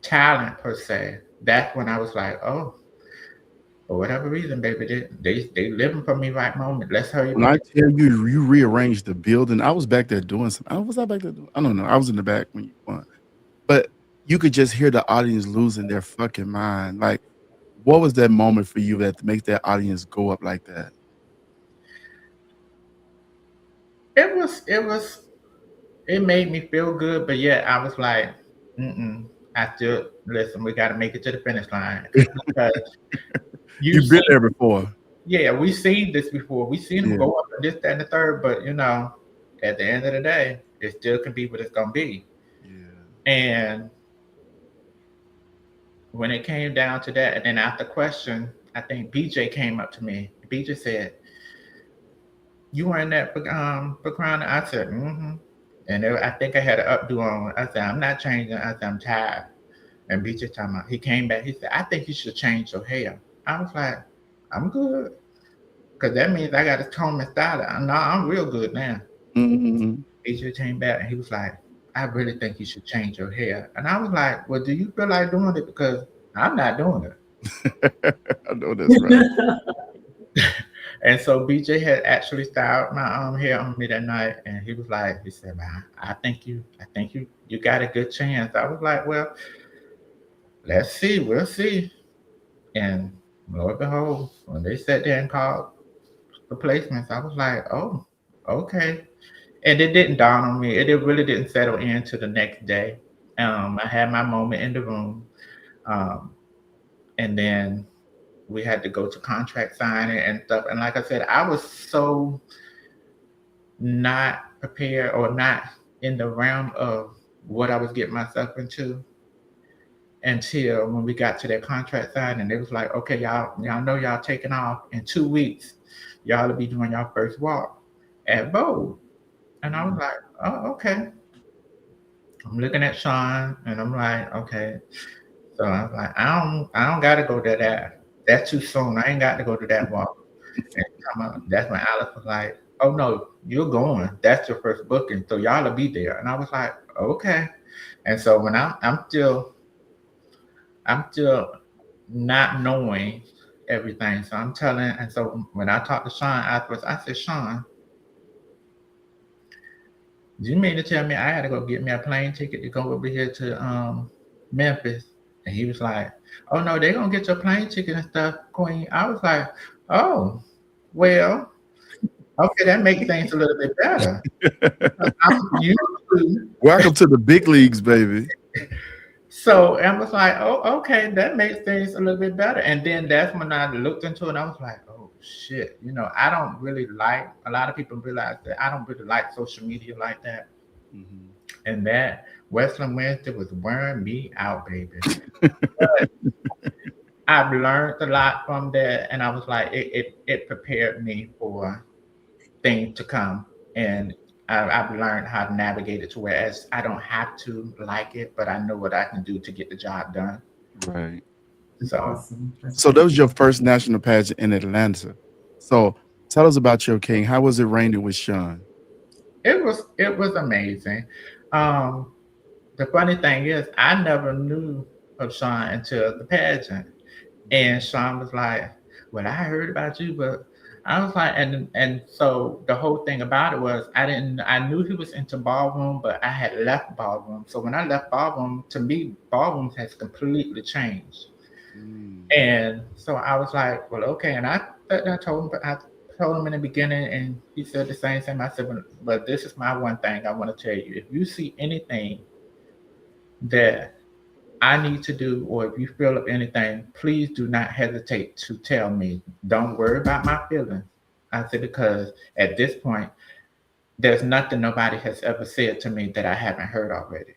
talent per se, that's when I was like, oh, for whatever reason, baby, they living for me right moment. Let's hurry up When and I get. tell you, you rearranged the building, I was back there doing something. Was I back there doing? I don't know. I was in the back when you won, but you could just hear the audience losing their fucking mind. Like, what was that moment for you that makes that audience go up like that? It made me feel good, but yet I was like, mm-mm. I still listen. We got to make it to the finish line because you You've been see, there before. yeah, we seen this before. We seen them Yeah. go up and this, that, and the third. But at the end of the day, it still can be what it's gonna be. Yeah. And when it came down to that, and then after question, I think BJ came up to me. BJ said, "You were in that background." I said, "Mm-hmm." And I think I had an updo on. I said, "I'm not changing." I said, "I'm tired." And BJ talking about, he came back. He said, "I think you should change your hair." I was like, "I'm good," because that means I got to comb and style it. No, I'm real good now. Mhm. BJ came back and he was like, "I really think you should change your hair." And I was like, "Well, do you feel like doing it? Because I'm not doing it." I know that's right. And so BJ had actually styled my hair on me that night, and he said, "Man, I think you got a good chance." I was like, "Well, let's see, we'll see." And lo and behold, when they sat there and called the placements, I was like, "Oh, okay." And it didn't dawn on me. It really didn't settle in to the next day. I had my moment in the room, um, and then we had to go to contract signing and stuff. And like I said, I was so not prepared or not in the realm of what I was getting myself into until when we got to that contract sign and it was like, okay, y'all know y'all taking off in 2 weeks. Y'all will be doing y'all first walk at Vogue. And I was Mhm. like, oh, okay. I'm looking at Sean and I'm like, okay. So I was like, I don't gotta go to that. That's too soon. I ain't got to go to that walk. And that's when Alice was like, "Oh no, you're going. That's your first booking, so y'all will be there." And I was like, "Okay." And so when I'm still not knowing everything, so I'm telling. And so when I talked to Sean afterwards, I said, "Sean, do you mean to tell me I had to go get me a plane ticket to go over here to Memphis?" And he was like, "Oh no, they're gonna get your plane ticket and stuff, Queen." I was like, "Oh, well." Okay, that makes things a little bit better. I'm used to. Welcome to the big leagues, baby. So I was like, oh, okay, that makes things a little bit better. And then that's when I looked into it and I was like, oh shit, I don't really like a lot of people realize that I don't really like social media like that. Mhm. And that Western Wednesday was wearing me out, baby. But I've learned a lot from that and I was like, it prepared me for thing to come. And I've learned how to navigate it to whereas I don't have to like it, but I know what I can do to get the job done. Right. That's So awesome. That's So that was awesome. your first national pageant in Atlanta. So tell us about your king. How was it raining with Sean? it was amazing. Um, the funny thing is, I never knew of Sean until the pageant. And Sean was like, "Well, I heard about you, but," I was like, and so the whole thing about it was I knew he was into ballroom, but I had left ballroom. So when I left ballroom, to me, ballroom has completely changed. Mm. And so I was like, well, okay. And I told him, but I told him in the beginning, and he said the same thing. I said, but this is my one thing I want to tell you. If you see anything that I need to do, or if you feel of anything, please do not hesitate to tell me. Don't worry about my feelings. I said, because at this point, there's nothing nobody has ever said to me that I haven't heard already.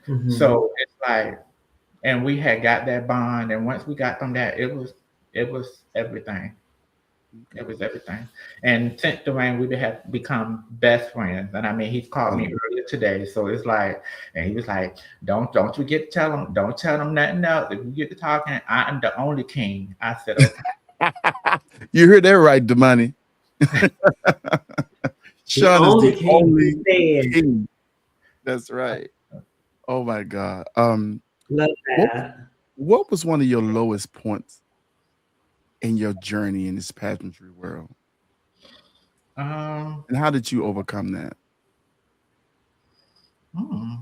Hmm. So it's like, and we had got that bond, and once we got from that, it was. it was everything. It Okay. was everything. And since Dwayne, we have become best friends. And I mean, he's called me Oh, earlier today. So it's like, and he was like, don't you get to tell him, don't tell him nothing else. If you get to talking, I am the only king. I said, okay. you heard that right, Damani. The Sean is only the king he only said. king. That's right. Oh my God. Love What that. what was one of your lowest points in your journey in this pageantry world? Um, And how did you overcome that? hmm.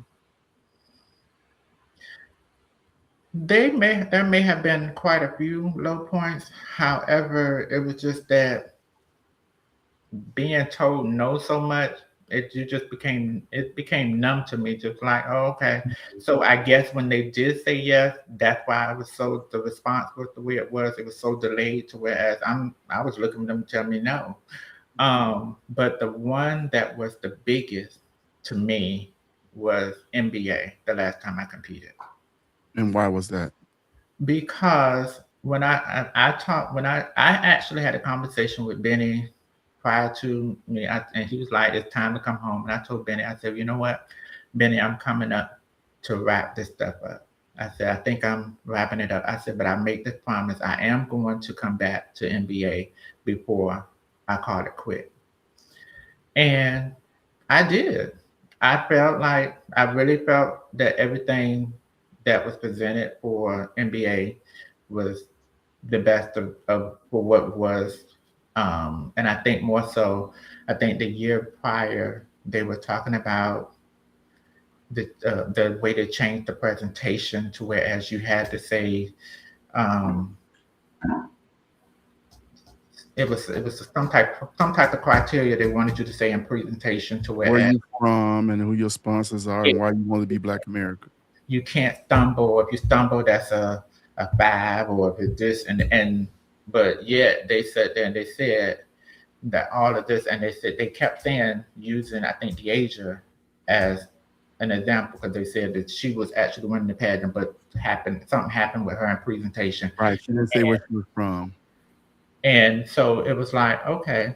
There may have been quite a few low points. However, it was just that being told no so much, it became numb to me. Just like, oh, okay. So I guess when they did say yes, that's why I was so the response was the way it was. It was so delayed to whereas I was looking for them to tell me no. But the one that was the biggest to me was NBA. The last time I competed. And why was that? Because when I talked when I actually had a conversation with Benny prior to me, and he was like, "It's time to come home." And I told Benny, I said, "You know what, Benny, I'm coming up to wrap this stuff up." I said, "I think I'm wrapping it up." I said, "But I make this promise: I am going to come back to NBA before I call it quit." And I did. I felt like I really felt that everything that was presented for NBA was the best of for what was. And I think more so, I think the year prior they were talking about the way to change the presentation to whereas you had to say um, it was some type of criteria they wanted you to say in presentation to Where whereas you from and who your sponsors are and it, why you want to be Black America. you can't stumble. If you stumble, that's a five, or if it's this and but yet they said there and they said that all of this, and they said they kept saying using I think Deasia as an example because they said that she was actually winning the pageant, but something happened with her in presentation, Right. She didn't say where she was from. and so it was like okay,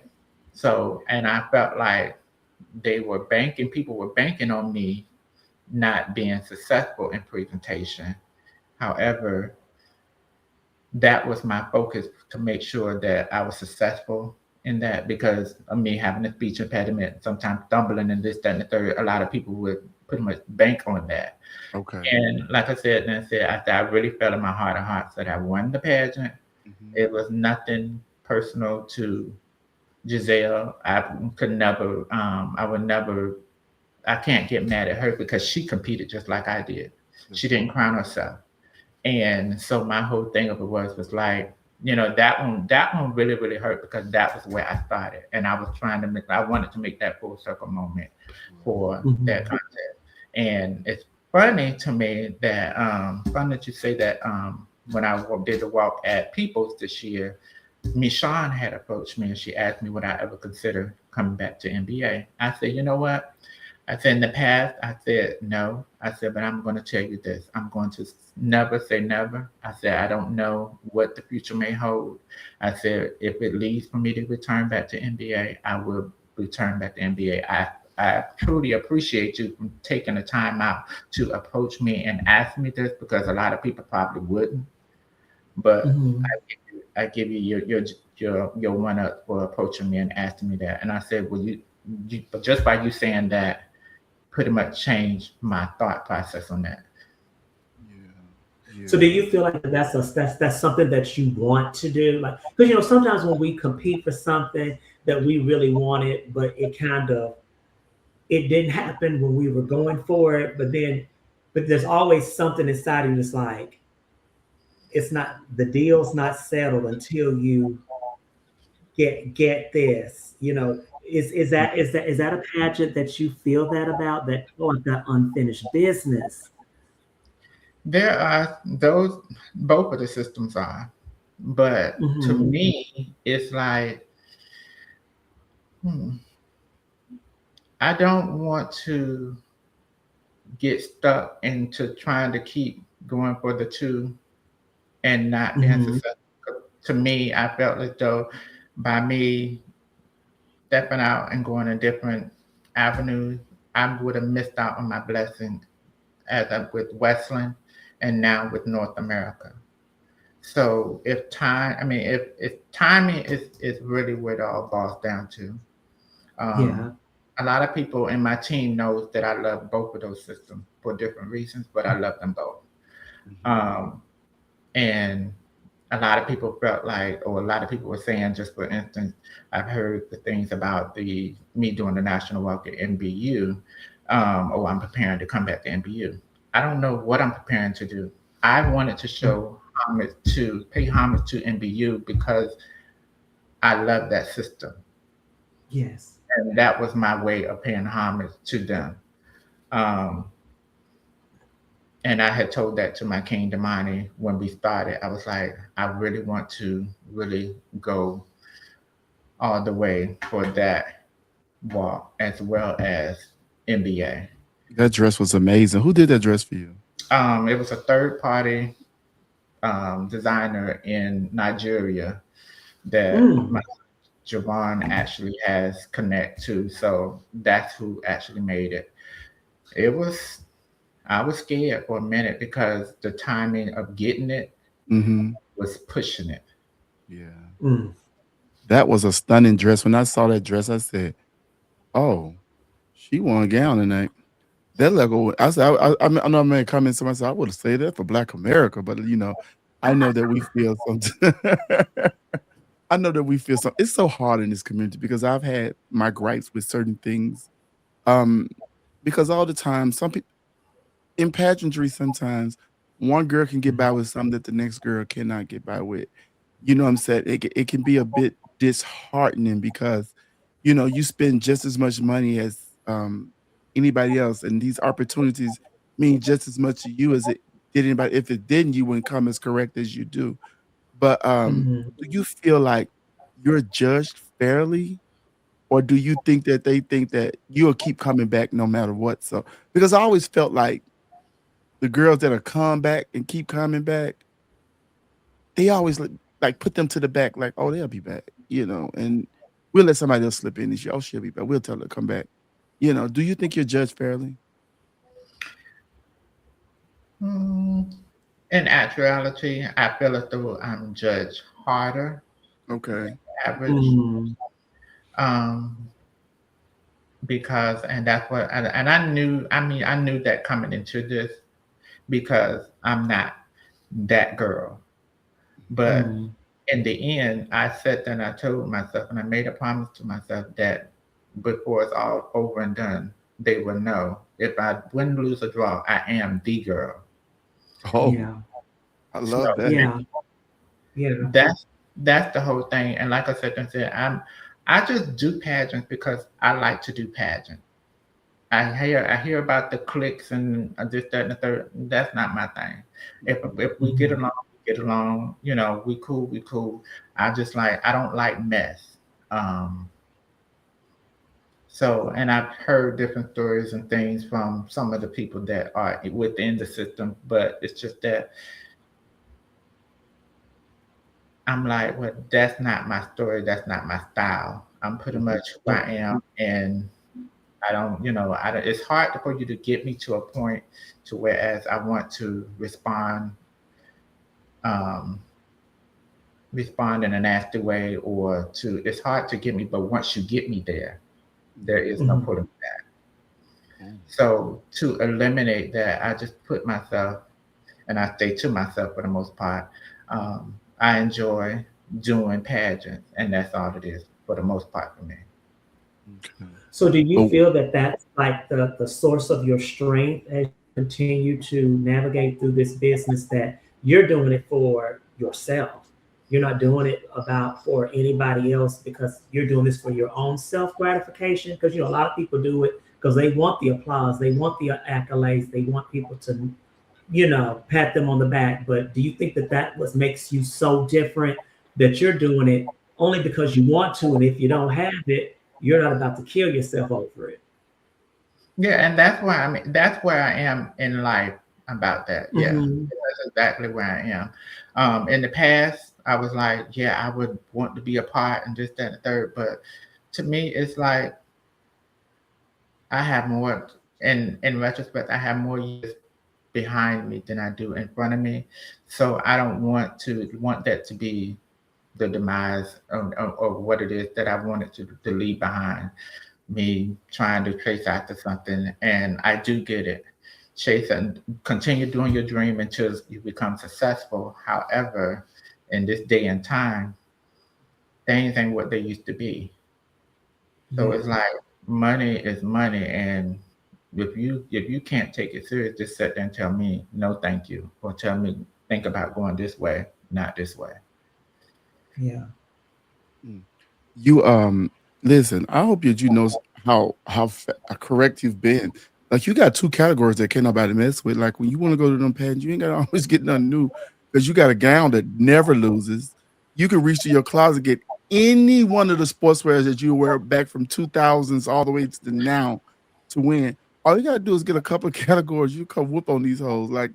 so and I felt like people were banking on me not being successful in presentation. However, that was my focus to make sure that I was successful in that because of me having a speech impediment, sometimes stumbling and this, that, and the third. A lot of people would pretty much bank on that. Okay. And like I said, I really felt in my heart of hearts that I won the pageant. Mhm. It was nothing personal to Giselle. I would never, I can't get mad at her because she competed just like I did. She That's right. didn't crown herself. And so my whole thing of it was like, that one really, really hurt because that was where I started. And I was I wanted to make that full circle moment Right. for that Mhm. contest. And it's funny to me that, fun that you say that, when I did the walk at Peoples this year, Michonne had approached me and she asked me would I ever consider coming back to NBA. I said, you know what? I said in the past, I said no. I said, but I'm going to tell you this. I'm going to never say never. I said, I don't know what the future may hold. I said, if it leads for me to return back to NBA, I will return back to NBA. I truly appreciate you from taking the time out to approach me and ask me this because a lot of people probably wouldn't. But Mhm. I give you your one up for approaching me and asking me that. And I said, well, just by you saying that pretty much changed my thought process on that. Yeah. So do Yeah. you feel like that's something that you want to do? Like, because sometimes when we compete for something that we really wanted, but it didn't happen when we were going for it, but there's always something inside of you that's like it's not the deal's not settled until you get this. Is that a pageant that you feel that about that? Oh, I've got unfinished business. There are those, both of the systems are, but to Hmm. me, it's like, hmm, I don't want to get stuck into trying to keep going for the two and not being Hmm. successful. to me, I felt as though by me stepping out and going a different avenues, I would have missed out on my blessing as I with Westland and now with North America. So if time, I mean, if timing is really what it all boils down to. Yeah. A lot of people in my team knows that I love both of those systems for different reasons, but I love them both. Mhm. Um, and a lot of people felt like, or a lot of people were saying, just for instance, I've heard the things about the me doing the national walk at NBU, or I'm preparing to come back to NBU. I don't know what I'm preparing to do. I wanted to show homage to pay homage to NBU because I love that system, Yes. and that was my way of paying homage to them. Um, and I had told that to my King Damani when we started. I was like, I really want to really go all the way for that walk as well as NBA. That dress was amazing. Who did that dress for you? It was a third party designer in Nigeria that Mm. my Javon actually has connect to. So that's who actually made it. It was I was scared for a minute because the timing of getting it Hmm. was pushing it. Yeah. Mm. That was a stunning dress. When I saw that dress, I said, "Oh, she won a gown tonight." That logo. I said, I know I made comments to myself. I would have said that for Black America, but I know that we feel something. I know that we feel something. It's so hard in this community because I've had my gripes with certain things. Um, because all the time, some people in pageantry, sometimes one girl can get by with something that the next girl cannot get by with. You know what I'm saying? It can be a bit disheartening because you spend just as much money as anybody else, and these opportunities mean just as much to you as it did anybody. If it didn't, you wouldn't come as correct as you do. But Mhm. do you feel like you're judged fairly, or do you think that they think that you'll keep coming back no matter what? So because I always felt like the girls that are come back and keep coming back, they always like put them to the back, like, oh, they'll be back, and we'll let somebody else slip in this year. Oh, she'll be back. We'll tell her to come back. Do you think you're judged fairly? Mm, in actuality, I feel as though I'm judged harder Okay. than average. Mm. Um, because and that's what and I knew I knew that coming into this because I'm not that girl. But Mm. in the end, I sat there and I told myself and I made a promise to myself that before it's all over and done, they will know if I win, lose, or draw, I am the girl. Oh, Yeah. I So love that. Yeah. Yeah. that's the whole thing. And like I just do pageants because I like to do pageants. I hear about the clicks and this, that, and the third. That's not my thing. If we get Mhm. along, we get along. We cool, we cool. I don't like mess. Um, and I've heard different stories and things from some of the people that are within the system, but it's just that I'm like, well, that's not my story. That's not my style. I'm pretty Mhm. much who I am, and I don't, it's hard for you to get me to a point to whereas I want to um, respond in a nasty way, or it's hard to get me, but once you get me there, there Mhm. is no Mhm. pulling back. Oh, So to eliminate that, I just put myself, and I stay to myself for the most part. I enjoy doing pageants, and that's all it is for the most part for me. okay. So do you But feel that that's like the source of your strength as you continue to navigate through this business, that you're doing it for yourself? You're not doing it about for anybody else, because you're doing this for your own self gratification. Because a lot of people do it because they want the applause, they want the accolades, they want people to pat them on the back. But do you think that that what makes you so different, that you're doing it only because you want to, and if you don't have it, you're not about to kill yourself over it? Yeah, and that's where I am in life about that. Yeah, Hmm. because exactly where I am. In the past, I was like, yeah, I would want to be a part and this, that, and the third. But to me, it's like I have more, in retrospect, I have more years behind me than I do in front of me. So I don't want that to be the demise of what it is that I wanted to leave behind. Me trying to chase after something, and I do get it. Chase and continue doing your dream until you become successful. However, in this day and time, things ain't what they used to be. So Yeah. it's like money is money, and if you can't take it serious, just sit there and tell me no, thank you, or tell me think about going this way, not this way. Yeah. Mm. You listen, I hope that you know correct you've been. Like you got two categories that can't nobody mess with. Like when you want to go to them pads, you ain't gotta always get nothing new because you got a gown that never loses. You can reach to your closet, get any one of the sportswears that you wear back from 2000s all the way to the now to win. All you gotta do is get a couple of categories. You come whoop on these hoes. Like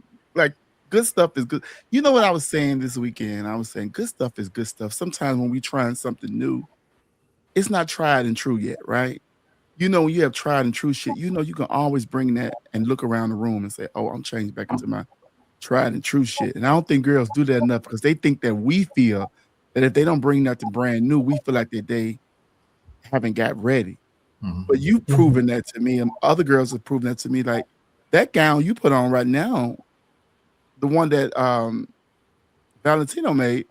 good stuff is good. You know what I was saying this weekend? I was saying good stuff is good stuff. Sometimes when we trying something new, it's not tried and true yet, right? You know, when you have tried and true shit, you know you can always bring that and look around the room and say, "Oh, I'm changed back into my tried and true shit." And I don't think girls do that enough because they think that we feel that if they don't bring nothing brand new, we feel like that they haven't got ready. But Mhm. you've Mhm. proven that to me, and other girls have proven that to me. Like that gown you put on right now, the one that Valentino made,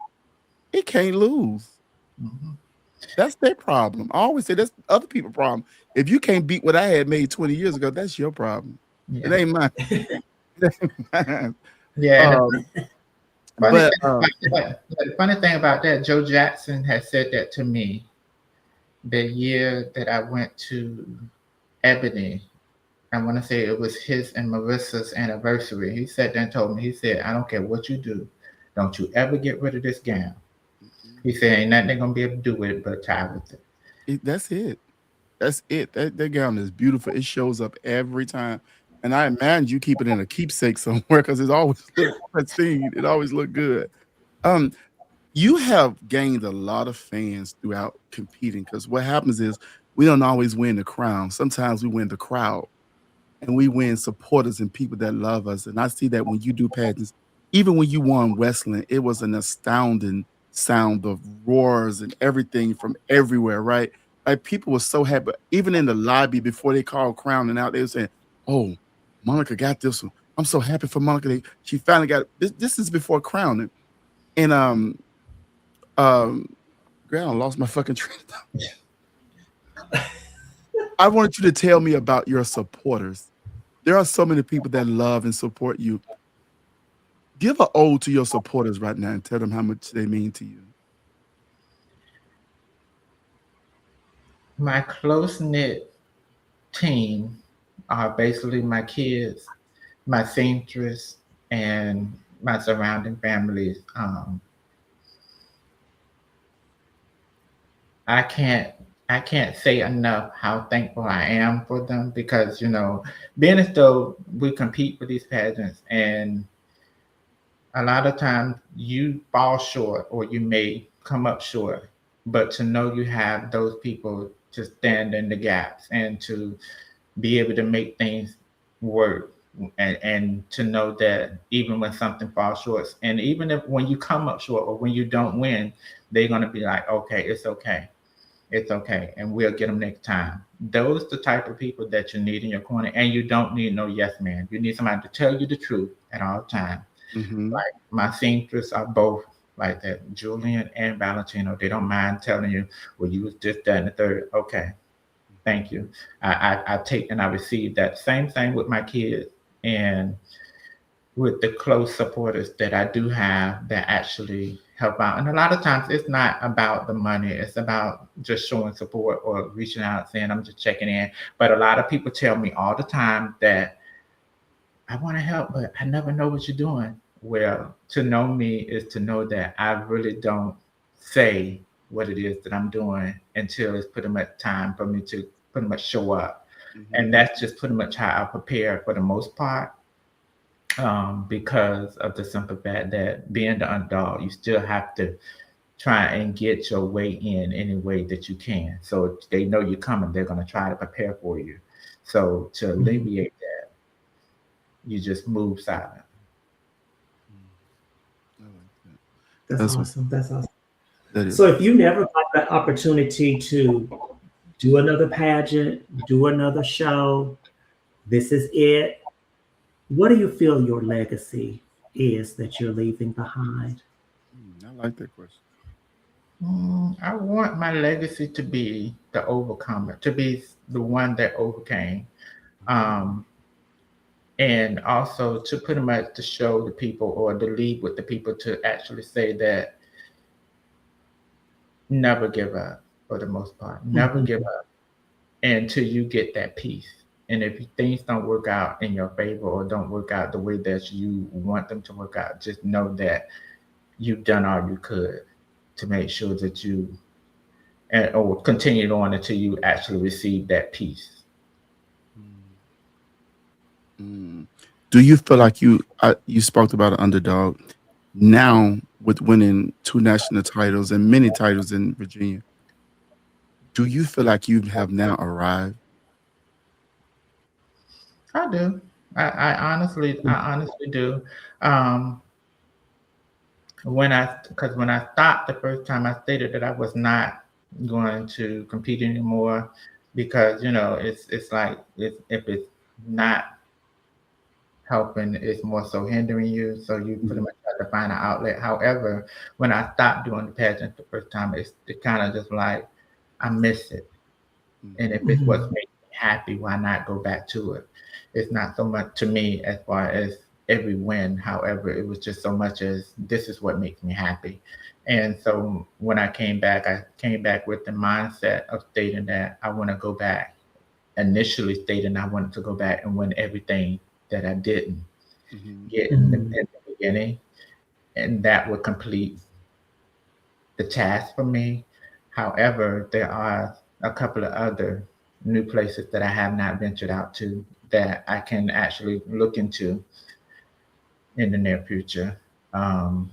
it can't lose. Mhm. That's their problem. I always say that's other people's problem. If you can't beat what I had made 20 years ago, that's your problem. It Yeah. ain't mine. It ain't mine. Yeah. And Um, funny but thing about that, the funny thing about that, Joe Jackson has said that to me the year that I went to Ebony. I want to say it was his and Marissa's anniversary. He sat there and told me, he said, I don't care what you do. Don't you ever get rid of this gown. He said, ain't nothing they're going to be able to do with it but tie with it. that's it. That's it. That gown is beautiful. It shows up every time. And I imagine you keep it in a keepsake somewhere because it always look pristine. It always look good. Um, you have gained a lot of fans throughout competing because what happens is we don't always win the crown. Sometimes we win the crowd. And we win supporters and people that love us. And I see that when you do pageants, even when you won Westland, it was an astounding sound of roars and everything from everywhere, right? Like people were so happy. Even in the lobby before they called crowning out, they were saying, "Oh, Monica got this one. I'm so happy for Monica. She finally got it." This is before crowning. And um, girl, I lost my fucking train of thought. I wanted you to tell me about your supporters. There are so many people that love and support you. Give a ode to your supporters right now and tell them how much they mean to you. My close knit team are basically my kids, my seamstress, and my surrounding families. I can't I can't say enough how thankful I am for them because being as though we compete for these pageants, and a lot of times you fall short or you may come up short, but to know you have those people to stand in the gaps and to be able to make things work, and to know that even when something falls short, and even if when you come up short or when you don't win, they're going to be like, okay, it's okay, and we'll get them next time. Those the type of people that you need in your corner, and you don't need no yes man. You need somebody to tell you the truth at all times. Mhm. Like my seamstress are both like that, Julian and Valentino. They don't mind telling you, well, you was just that and the third. Okay, thank you. I take and I receive that. Same thing with my kids and with the close supporters that I do have that actually help out. And a lot of times it's not about the money, it's about just showing support or reaching out saying, I'm just checking in. But a lot of people tell me all the time that I want to help, but I never know what you're doing. Well, to know me is to know that I really don't say what it is that I'm doing until it's pretty much time for me to pretty much show up. And Mhm. that's just pretty much how I prepare for the most part. because of the simple fact that being the underdog, you still have to try and get your way in any way that you can. So if they know you're coming, they're going to try to prepare for you. So to Mhm. alleviate that, you just move silent. I like that. That's That's what awesome. That's awesome. that is. So if you never got the opportunity to do another pageant, do another show, this is it. What do you feel your legacy is that you're leaving behind? I like that question. I want my legacy to be the overcomer, to be the one that overcame. Um, and also to pretty much to show the people or to lead with the people to actually say that never give up for the most part. Never give Mhm. up until you get that peace. And if things don't work out in your favor or don't work out the way that you want them to work out, just know that you've done all you could to make sure that you and or continue on until you actually receive that peace. Mm. Mm. Do you feel like you spoke about an underdog now with winning two national titles and many titles in Virginia? Do you feel like you have now arrived? I do. I honestly do. Um, when I stopped the first time, I stated that I was not going to compete anymore because it's like if it's not helping, it's more so hindering you. So you pretty Mhm. much have to find an outlet. However, when I stopped doing the pageant the first time, it kind of just like I miss it. And if it's what's Mhm. making me happy, why not go back to it? It's not so much to me as far as every win. However, it was just so much as this is what makes me happy. And so when I came back with the mindset of stating that I want to go back, initially stating I wanted to go back and win everything that I didn't Mhm. get Mhm. in the beginning. And that would complete the task for me. However, there are a couple of other new places that I have not ventured out to that I can actually look into in the near future. Um,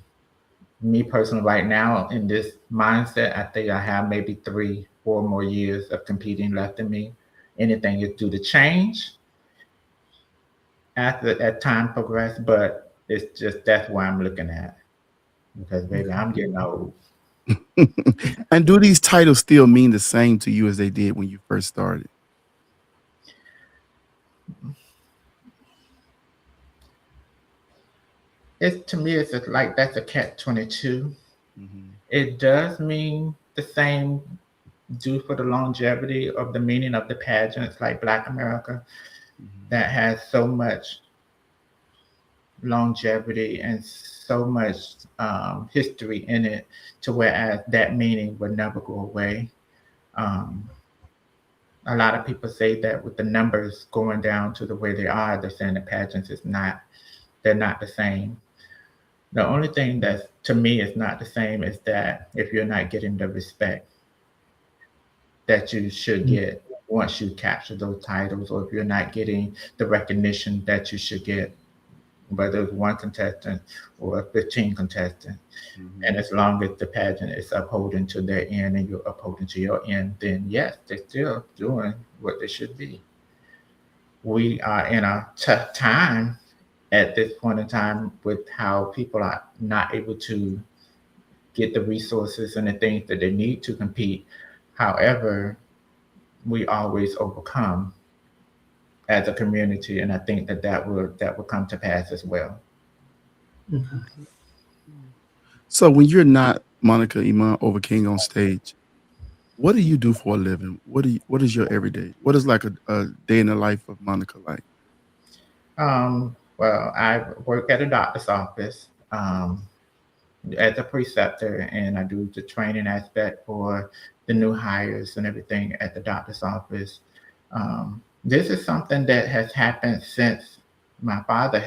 Me personally, right now, in this mindset, I think I have maybe 3, 4 more years of competing left in me. Anything is due to change as time progress, but it's just that's where I'm looking at because baby, I'm Okay. getting old. And do these titles still mean the same to you as they did when you first started? It's to me, it's just like that's a catch 22. Mhm. It does mean the same due for the longevity of the meaning of the pageants like Black America Mhm. that has so much longevity and so much history in it to whereas that meaning would never go away. Um, a lot of people say that with the numbers going down to the way they are, they're saying the pageants is not, they're not the same. The only thing that to me is not the same is that if you're not getting the respect that you should Mhm. get once you capture those titles, or if you're not getting the recognition that you should get, whether it's one contestant or 15 contestants. And Mhm. as long as the pageant is upholding to their end and you're upholding to your end, then yes, they're still doing what they should be. We are in a tough time at this point in time with how people are not able to get the resources and the things that they need to compete. However, we always overcome as a community, and I think that that will come to pass as well. Okay. So when you're not Monica Iman Over King on stage, what do you do for a living? What is your everyday? What is like a day in the life of Monica like? Well, I work at a doctor's office as a preceptor, and I do the training aspect for the new hires and everything at the doctor's office. This is something that has happened since my stepfather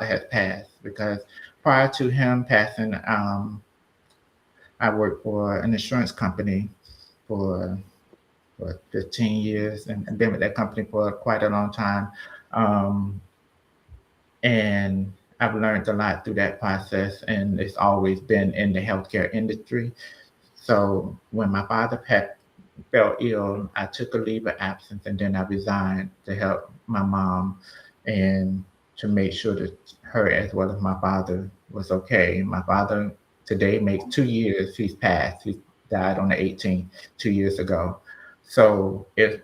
has passed because prior to him passing, I worked for an insurance company for 15 years and been with that company for quite a long time. Um, and I've learned a lot through that process, and it's always been in the healthcare industry. So when my father fell ill, I took a leave of absence and then I resigned to help my mom and to make sure that her as well as my father was okay. My father today makes 2 years he's passed. He died on the 18th, 2 years ago. So it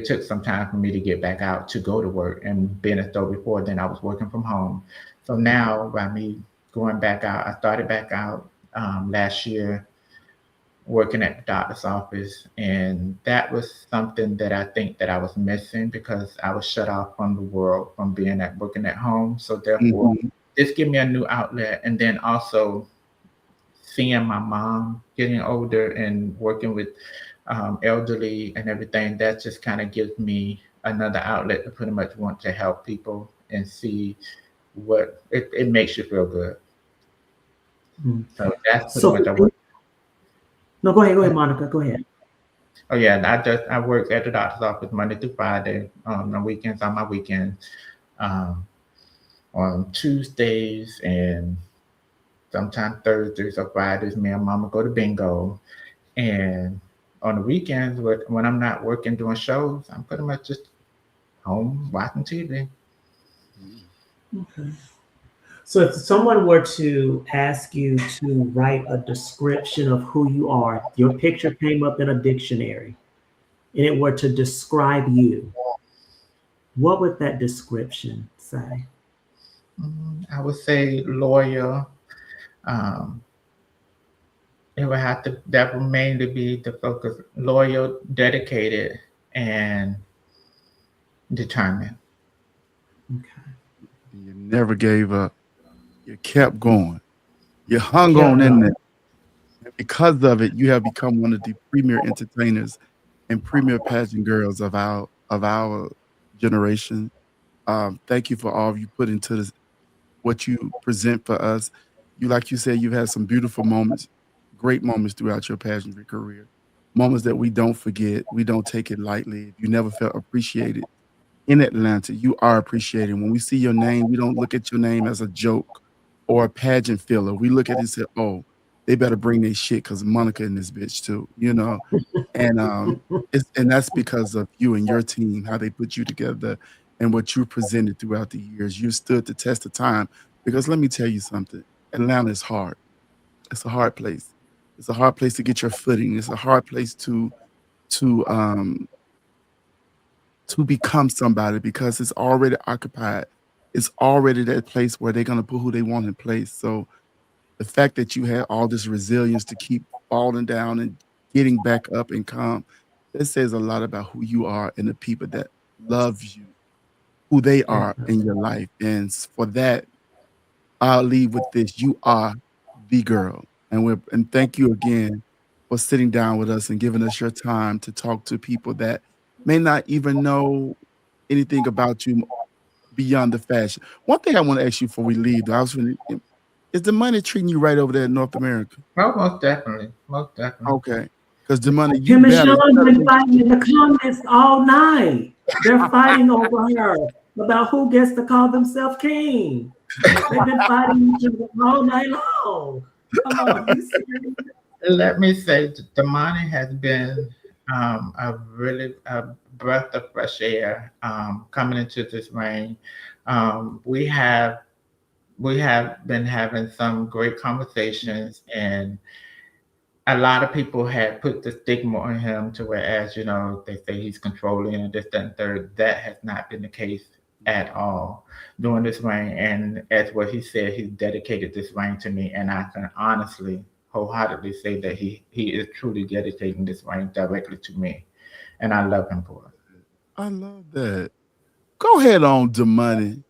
took some time for me to get back out to go to work. And being a store before then, I was working from home. So now, by me going back out, I started back out last year working at the doctor's office, and that was something that I think that I was missing because I was shut off from the world from being at working at home. So therefore, Mhm. this gave me a new outlet, and then also seeing my mom getting older and working with elderly and everything, that just kind of gives me another outlet to pretty much want to help people and see what it makes you feel good. Mm. So that's pretty So, much I work. no, go ahead, Monica. Go ahead. Oh yeah, I work at the doctor's office Monday through Friday. On weekends, on my weekends, um, on Tuesdays and sometimes Thursdays or Fridays, me and Mama go to bingo. And on the weekends, when I'm not working doing shows, I'm pretty much just home watching TV. Okay. So if someone were to ask you to write a description of who you are, your picture came up in a dictionary, and it were to describe you, what would that description say? I would say loyal. Um, it would have to that would mainly be the focus. Loyal, dedicated, and determined. Okay. You never gave up. You kept going. You hung Kept on in there. going. And because of it, you have become one of the premier entertainers and premier pageant girls of our generation. Thank you for all you put into this, what you present for us. Like you said, you've had some beautiful moments, great moments throughout your pageantry career. Moments that we don't forget. We don't take it lightly. If you never felt appreciated in Atlanta, you are appreciated. When we see your name, we don't look at your name as a joke or a pageant filler. We look at it and say, "Oh, they better bring their shit because Monica in this bitch too," you know. And and that's because of you and your team, how they put you together, and what you presented throughout the years. You stood the test of time. Because let me tell you something, Atlanta is hard. It's a hard place. It's a hard place to get your footing. It's a hard place to um to become somebody because it's already occupied. It's already that place where they're gonna put who they want in place. So the fact that you had all this resilience to keep falling down and getting back up and come, that says a lot about who you are and the people that love you, who they are in your life. And for that, I'll leave with this. You are the girl. And thank you again for sitting down with us and giving us your time to talk to people that may not even know anything about you beyond the fashion. One thing I want to ask you before we leave, though, is the money treating you right over there in North America? Well, most definitely, most definitely. Okay, because the money Him and you Sean better been make fighting in the comments all night. They're fighting over her about who gets to call themselves king. They've been fighting each other all night long. Come on, you serious? Let me say, the morning has been a breath of fresh air coming into this rain. Um, we have we have been having some great conversations, and a lot of people had put the stigma on him to whereas they say he's controlling and this that and third. That has not been the case at all during this reign, and as what he said, he's dedicated this reign to me, and I can honestly wholeheartedly say that he is truly dedicating this reign directly to me, and I love him for it. I love that. Go ahead on the money.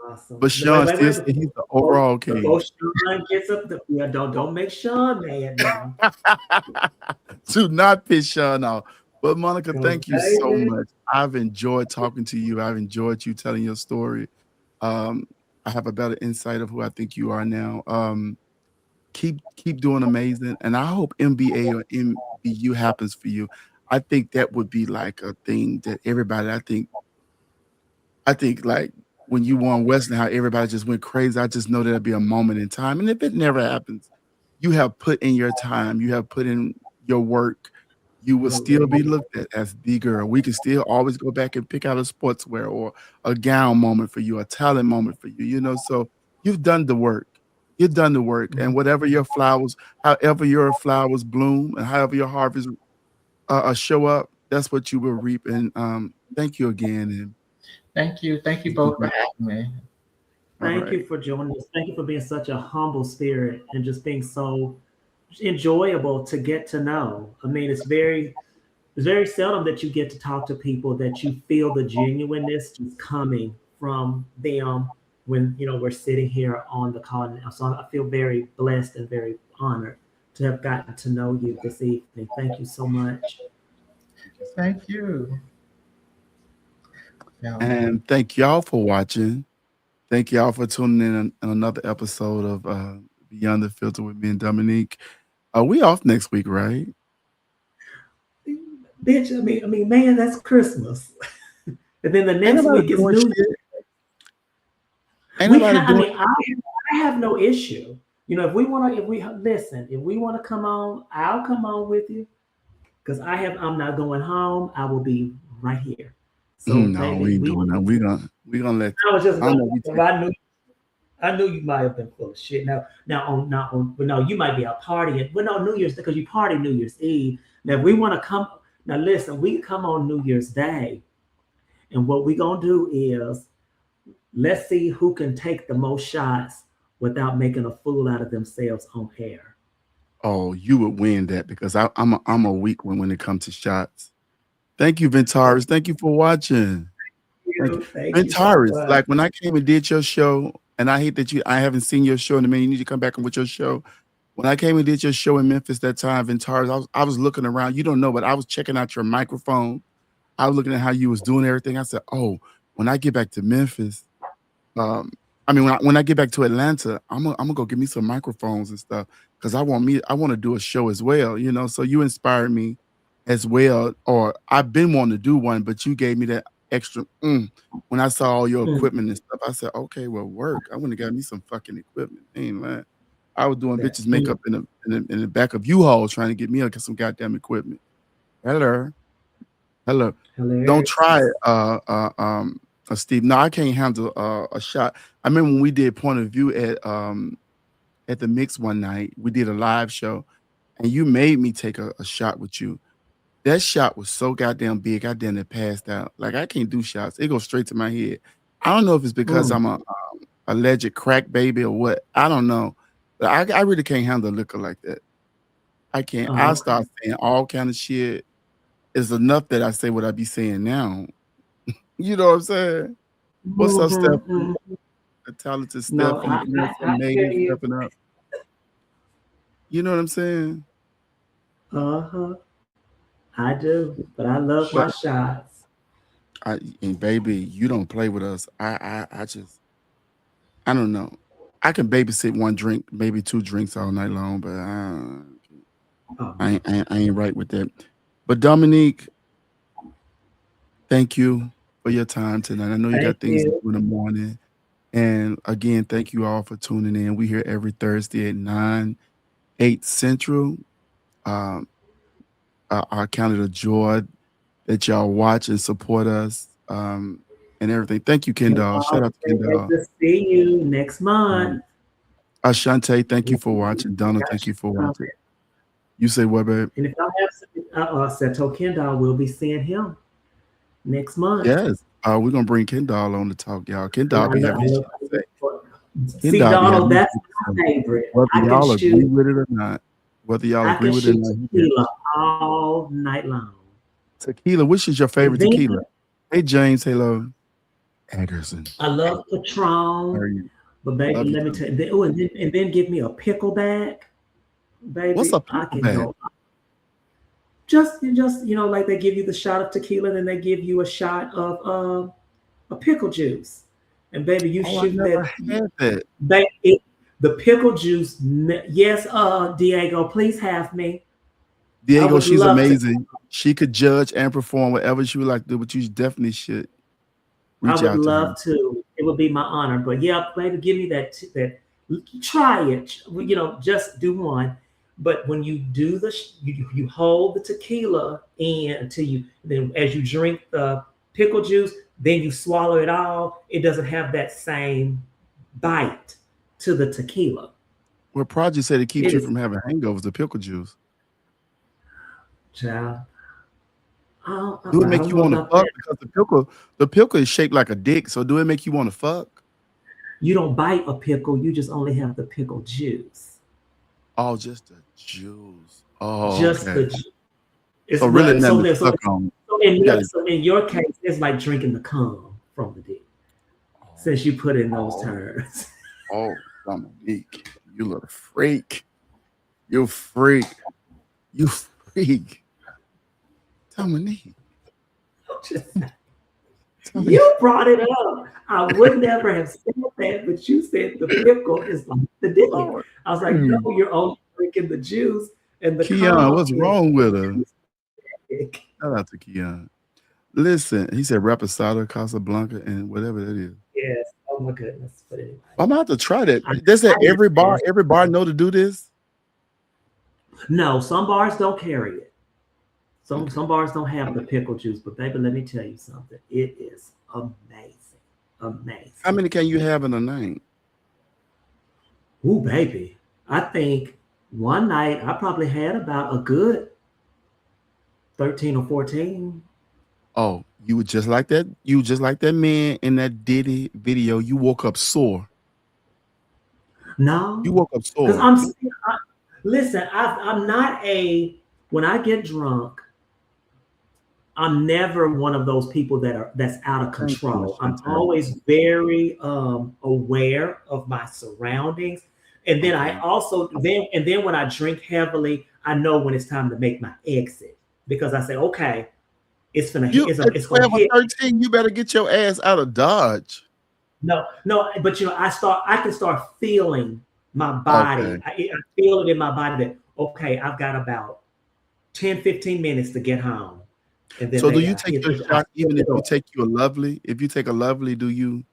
Awesome. But No, wait, Sean wait, still wait. said he's the overall Before king. Sean gets up, yeah, don't make Sean mad now. To not piss Sean off. But Monica, Cause thank you so baby, much. I've enjoyed talking to you. I've enjoyed you telling your story. Um, I have a better insight of who I think you are now. Keep doing amazing, and I hope MBA or MBU happens for you. I think that would be like a thing that everybody. I think I think like when you won Western, how everybody just went crazy. I just know there'll be a moment in time. And if it never happens, you have put in your time, you have put in your work, you will still be Absolutely. looked at as the girl. We can still always go back and pick out a sportswear or a gown moment for you, a talent moment for you, you know. So you've done the work. You've done the work. And whatever your flowers, however your flowers bloom and however your harvest show up, that's what you will reap. And thank you again. And Thank you it's been both for great. having me. All Thank right. you for joining us. Thank you for being such a humble spirit and just being so enjoyable to get to know. I mean, it's very seldom that you get to talk to people that you feel the genuineness just coming from them when we're sitting here on the call now. So I feel very blessed and very honored to have gotten to know you this evening. Thank you so much. Thank you so much. Thank you. Yeah. And thank y'all for watching. Thank y'all for tuning in on another episode of Beyond the Filter with me and Dominique. We off next week, right? Bitch, I mean, man, that's Christmas. And then the Ain't next nobody week is doing New Year. shit. Ain't nobody I doing. mean, I have no issue. If we want to, if we listen, if we want to come on, I'll come on with you because I'm not going home. I will be right here. So, No, baby, we ain't doing that. We gonna let. I was just I going. know we take. I knew you might have been full of shit. But no, you might be out partying. But no, New Year's because you party New Year's Eve. Now, if we want to come, now listen, we can come on New Year's Day, and what we gonna do is let's see who can take the most shots without making a fool out of themselves on air. Oh, you would win that because I'm a weak one when it comes to shots. Thank you, Ventaris. Thank you for watching. Thank you, Thank you so Ventaris. much. Like when I came and did your show, and I hate that I haven't seen your show in a minute. You need to come back and with your show. When I came and did your show in Memphis that time, Ventaris, I was looking around. You don't know, but I was checking out your microphone. I was looking at how you was doing everything. I said, "Oh, when I get back to Memphis, um, I mean, when I get back to Atlanta, I'm gonna go get me some microphones and stuff because I want to do a show as well, you know. So you inspired me as well, or I've been wanting to do one, but you gave me that extra. When I saw all your Mm, equipment and stuff, I said, okay, well, work. I want to get me some fucking equipment. I ain't lying. I was doing that- bitches mm, makeup in the back of U-Haul trying to get me some goddamn equipment. Hello, hello. Don't try it, hilarious. Steve. No, I can't handle a shot. I remember when we did Point of View at the Mix one night. We did a live show, and you made me take a shot with you. That shot was so goddamn big. I didn't passed out. Like I can't do shots. It goes straight to my head. I don't know if it's because Mm, I'm a alleged crack baby or what. I don't know, but I really can't handle liquor like that. I can't. oh, I okay. start saying all kind of shit. It's enough that I say what I be saying now. You know what I'm saying? What's up, Mhm, Stephanie? mhm. The talented No, Stephanie, I grandson hear Megan you. stepping up. You know what I'm saying? Uh-huh. I do, but I love my But shots. and baby, you don't play with us. I just I don't know. I can babysit one drink, maybe two drinks all night long, but Oh no. I ain't right with that. But Dominique, thank you for your time tonight. I know you Thank got things to you. do in the morning. And again, thank you all for tuning in. We here every Thursday at 9, 8 Central. Um, our Canada joy that y'all watch and support us and everything. Thank you, And Kendall. Shout out to can't wait Kendall. to see you next month. Um, Ashante, thank you We for watching. Donna, got thank you you for watching. covered. You say what, babe? And if I have some, Seto Kendall, we'll be seeing him next month. Yes. We're gonna bring Kendall on to talk, y'all. Kendall I be know, having shit to say. see, Kendall be Donald, having that's shit to my say. favorite. Whether I can y'all agree shoot. with it or not. Whether y'all I agree can with it or shoot not, tequila all night long. tequila. Which is your And favorite then tequila? Hey James, hello. Anderson. I love How are Patron, you? but baby, Love you let me too. tell you. And then give me a pickleback, What's a baby. I can pickleback? go just like they give you the shot of tequila, then they give you a shot of a pickle juice, and baby, you Oh, I shoot never that. had that. The pickle juice. Yes, Diego, please have me. I Diego, would she's love to. amazing. She could judge and perform whatever she would like to do, but you definitely should. reach would out to her. love to. It would be my honor. But yeah, baby, give me that. Try it. Just do one. But when you do you hold the tequila in until then as you drink the pickle juice, then you swallow it all. It doesn't have that same bite to the tequila. Well, Project said it keeps It you is, from having hangovers, the pickle juice. child. Do it I make don't you know want to about fuck? that. Because the pickle is shaped like a dick. So do it make you want to fuck? You don't bite a pickle. You just only have the pickle juice. Oh, just the juice. Oh, Just okay. the. It's So really what nothing so to there so, suck on. so in You your gotta. so in your case it's like drinking the cum from the dick. Since you put in those Oh, terms. oh, Dominique, you little freak. You freak. You freak. Dominique. Dominique. You brought it up. I would never have said that, but you said the pickle is like the dick. Lord. I was like, no, you're only drinking the juice and the Keon, cum what's is wrong with her? dick. Shout out to Keon. Listen, he said Reposado, Casablanca, and whatever that is. Yes. Oh my goodness. But anyway. I'm about to try that. I, They said I every bar know to do this. No, some bars don't carry it. Okay. Some bars don't have the pickle juice, but baby, let me tell you something. It is amazing. Amazing. How many can you have in a night? Ooh, baby. I think one night I probably had about a good 13 or 14. Oh, you were just like that. You were just like that man in that Diddy video. You woke up sore. No. You woke up Because sore. listen, I'm not when I get drunk, I'm never one of those people that's out of control. I'm always very aware of my surroundings. And then I also then when I drink heavily, I know when it's time to make my exit because I say, okay, it's gonna You it's, at it's gonna 12 or hit. 13, you better get your ass out of Dodge. No, but I can start feeling my body. Okay. I feel it in my body that okay, I've got about 10, 15 minutes to get home. And then So do you take your shot even if you door. take you a lovely? If you take a lovely, do you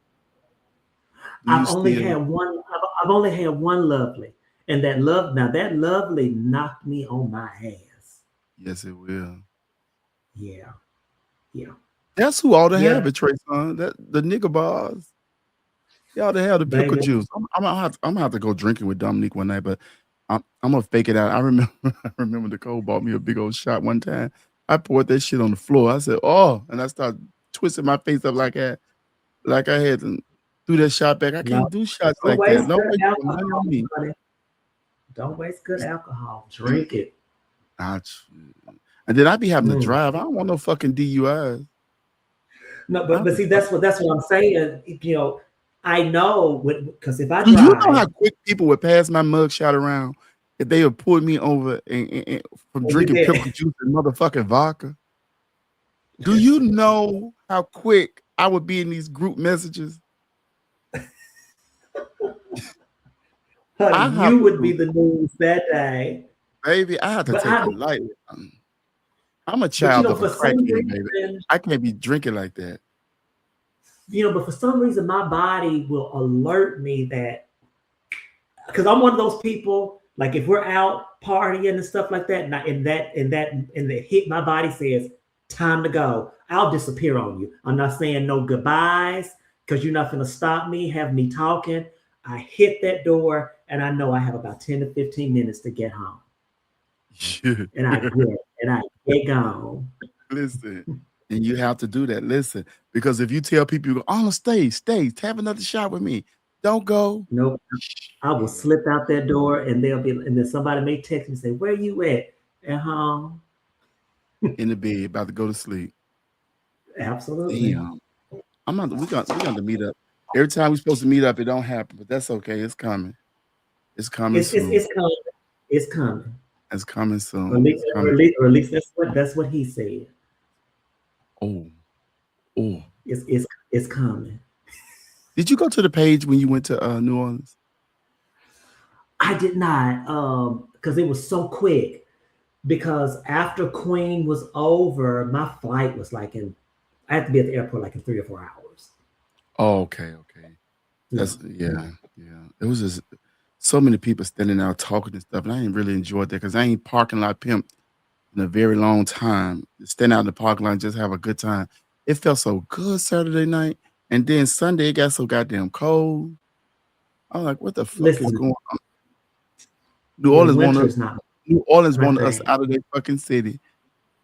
I've only still? had one. I've only had one lovely, and that lovely knocked me on my ass. Yes, it will. Yeah, yeah. That's who ought to Yeah. have it, Trey son. That the nigga bars. They ought to have the pickle Baby. juice. I'm gonna have to go drinking with Dominique one night, but I'm gonna fake it out. I remember Nicole bought me a big old shot one time. I poured that shit on the floor. I said, "Oh," and I started twisting my face up like I had to do that shot back. I can't do shots Don't like waste that. No good way your money alcohol, on me. honey. Don't waste good alcohol. Drink it. And then I be having to drive. I don't want no fucking DUIs. No, but see, that's what I'm saying. I know because if I Do drive, you know how quick people would pass my mugshot around if they would pull me over and from drinking pickle juice and motherfucking vodka? Do you know how quick I would be in these group messages? honey, you would be the news that day. Baby, I have to take it lightly. I'm a But child of a for some crackhead, baby. reason, I can't be drinking like that. but for some reason, my body will alert me that because I'm one of those people. Like if we're out partying and stuff like that, and the hit, my body says time to go. I'll disappear on you. I'm not saying no goodbyes because you're not going to stop me, have me talking. I hit that door, and I know I have about 10 to 15 minutes to get home. And I get gone. Listen, and you have to do that. Listen, because if you tell people, "Oh, stay, have another shot with me. Don't go." Nope. I will slip out that door, and then somebody may text me and say, "Where you at?" At home. In the bed, about to go to sleep. Absolutely. Damn. We got to meet up. Every time we're supposed to meet up, it don't happen, but that's okay. It's coming. It's coming soon. It's coming. It's coming. It's coming soon. Or at least that's what he said. Oh. It's coming. Did you go to the page when you went to New Orleans? I did not, because it was so quick. Because after Queen was over, my flight was I had to be at the airport like in 3 or 4 hours. Oh, okay, okay. That's yeah. It was just so many people standing out talking and stuff, and I ain't really enjoyed that because I ain't parking lot pimp in a very long time. Stand out in the parking lot and just have a good time. It felt so good Saturday night, and then Sunday it got so goddamn cold. I'm like, what the fuck is Listen, going on? New yeah, Orleans want winter us. is not New Orleans my wanted us thing. out of their fucking city.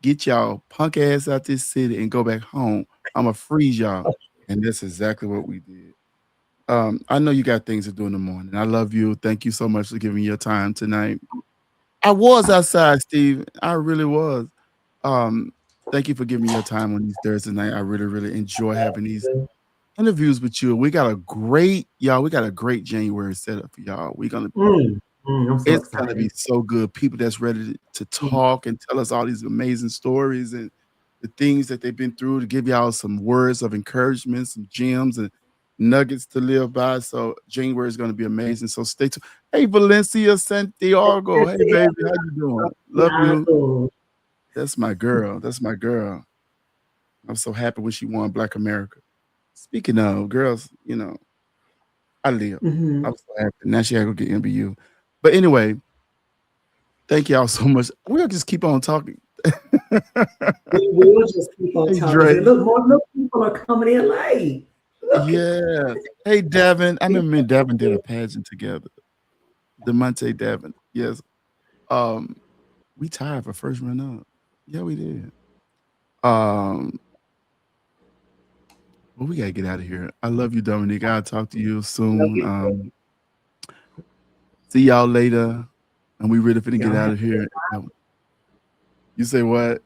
Get y'all punk ass out this city and go back home. I'ma freeze y'all. And that's exactly what we did. I know you got things to do in the morning. I love you. Thank you so much for giving me your time tonight. I was outside, Steve. I really was. Um, Thank you for giving me your time on these Thursday night. I really, really enjoy having these interviews with you. We got a great, y'all. We got a great January setup for y'all. I'm so It's gonna be excited. so good. People that's ready to Mm, talk and tell us all these amazing stories and the things that they've been through to give y'all some words of encouragement, some gems and nuggets to live by. So January is gonna be amazing. So stay tuned. Hey, Valencia Santiago. Hey, baby, how you doing? Love you. Santiago. That's my girl. That's my girl. I'm so happy when she won Black America. Speaking of girls, I live. Mhm. I'm so happy. Now she gotta go get MBU. But anyway, thank y'all so much. We'll just keep on talking. We will just keep on Hey, talking. Dre. Say, look, people are coming in late. Look at Yes. Hey, Devin. I remember me and Devin did a pageant together. DeMonte Devin. Yes. Um, we tied for first run up. Yeah, we did. Um, well, we gotta get out of here. I love you, Dominique. I'll talk to you love soon. you. See y'all later. And we really finna get Y'all out have. of here. You say what?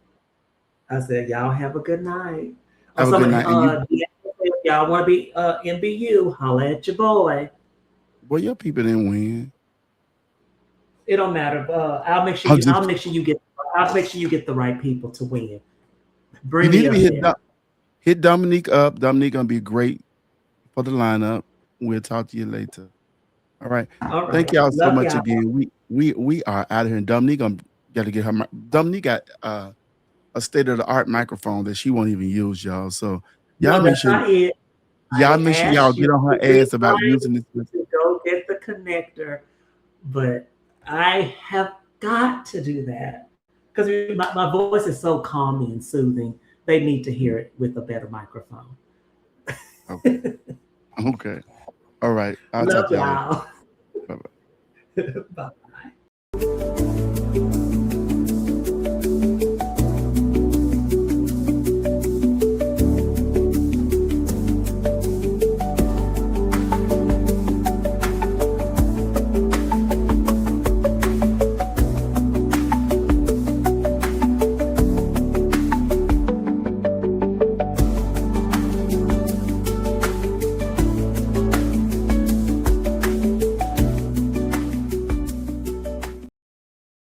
I said, y'all have a good night. Oh, Have a good somebody, night. And you, if y'all want to be MBU, holla at your boy. well, your people didn't win. It don't matter. I'm just, I'll make sure you get the right people to win. you Bring need me to be up there. hit Dominique up. Dominique gonna be great for the lineup. We'll talk to you later. All right. All Thank right. y'all so Love much y'all. again. We are out of here. And Dominique got to get her. Dominique got a state of the art microphone that she won't even use, y'all. So y'all No, make that's sure not it. y'all I make sure y'all asked you get on her to ass about using this. go get the connector, but I have got to do that because my voice is so calming and soothing. They need to hear it with a better microphone. Okay. Okay. All right. I'll talk Love to y'all later. y'all. Bye bye. Bye.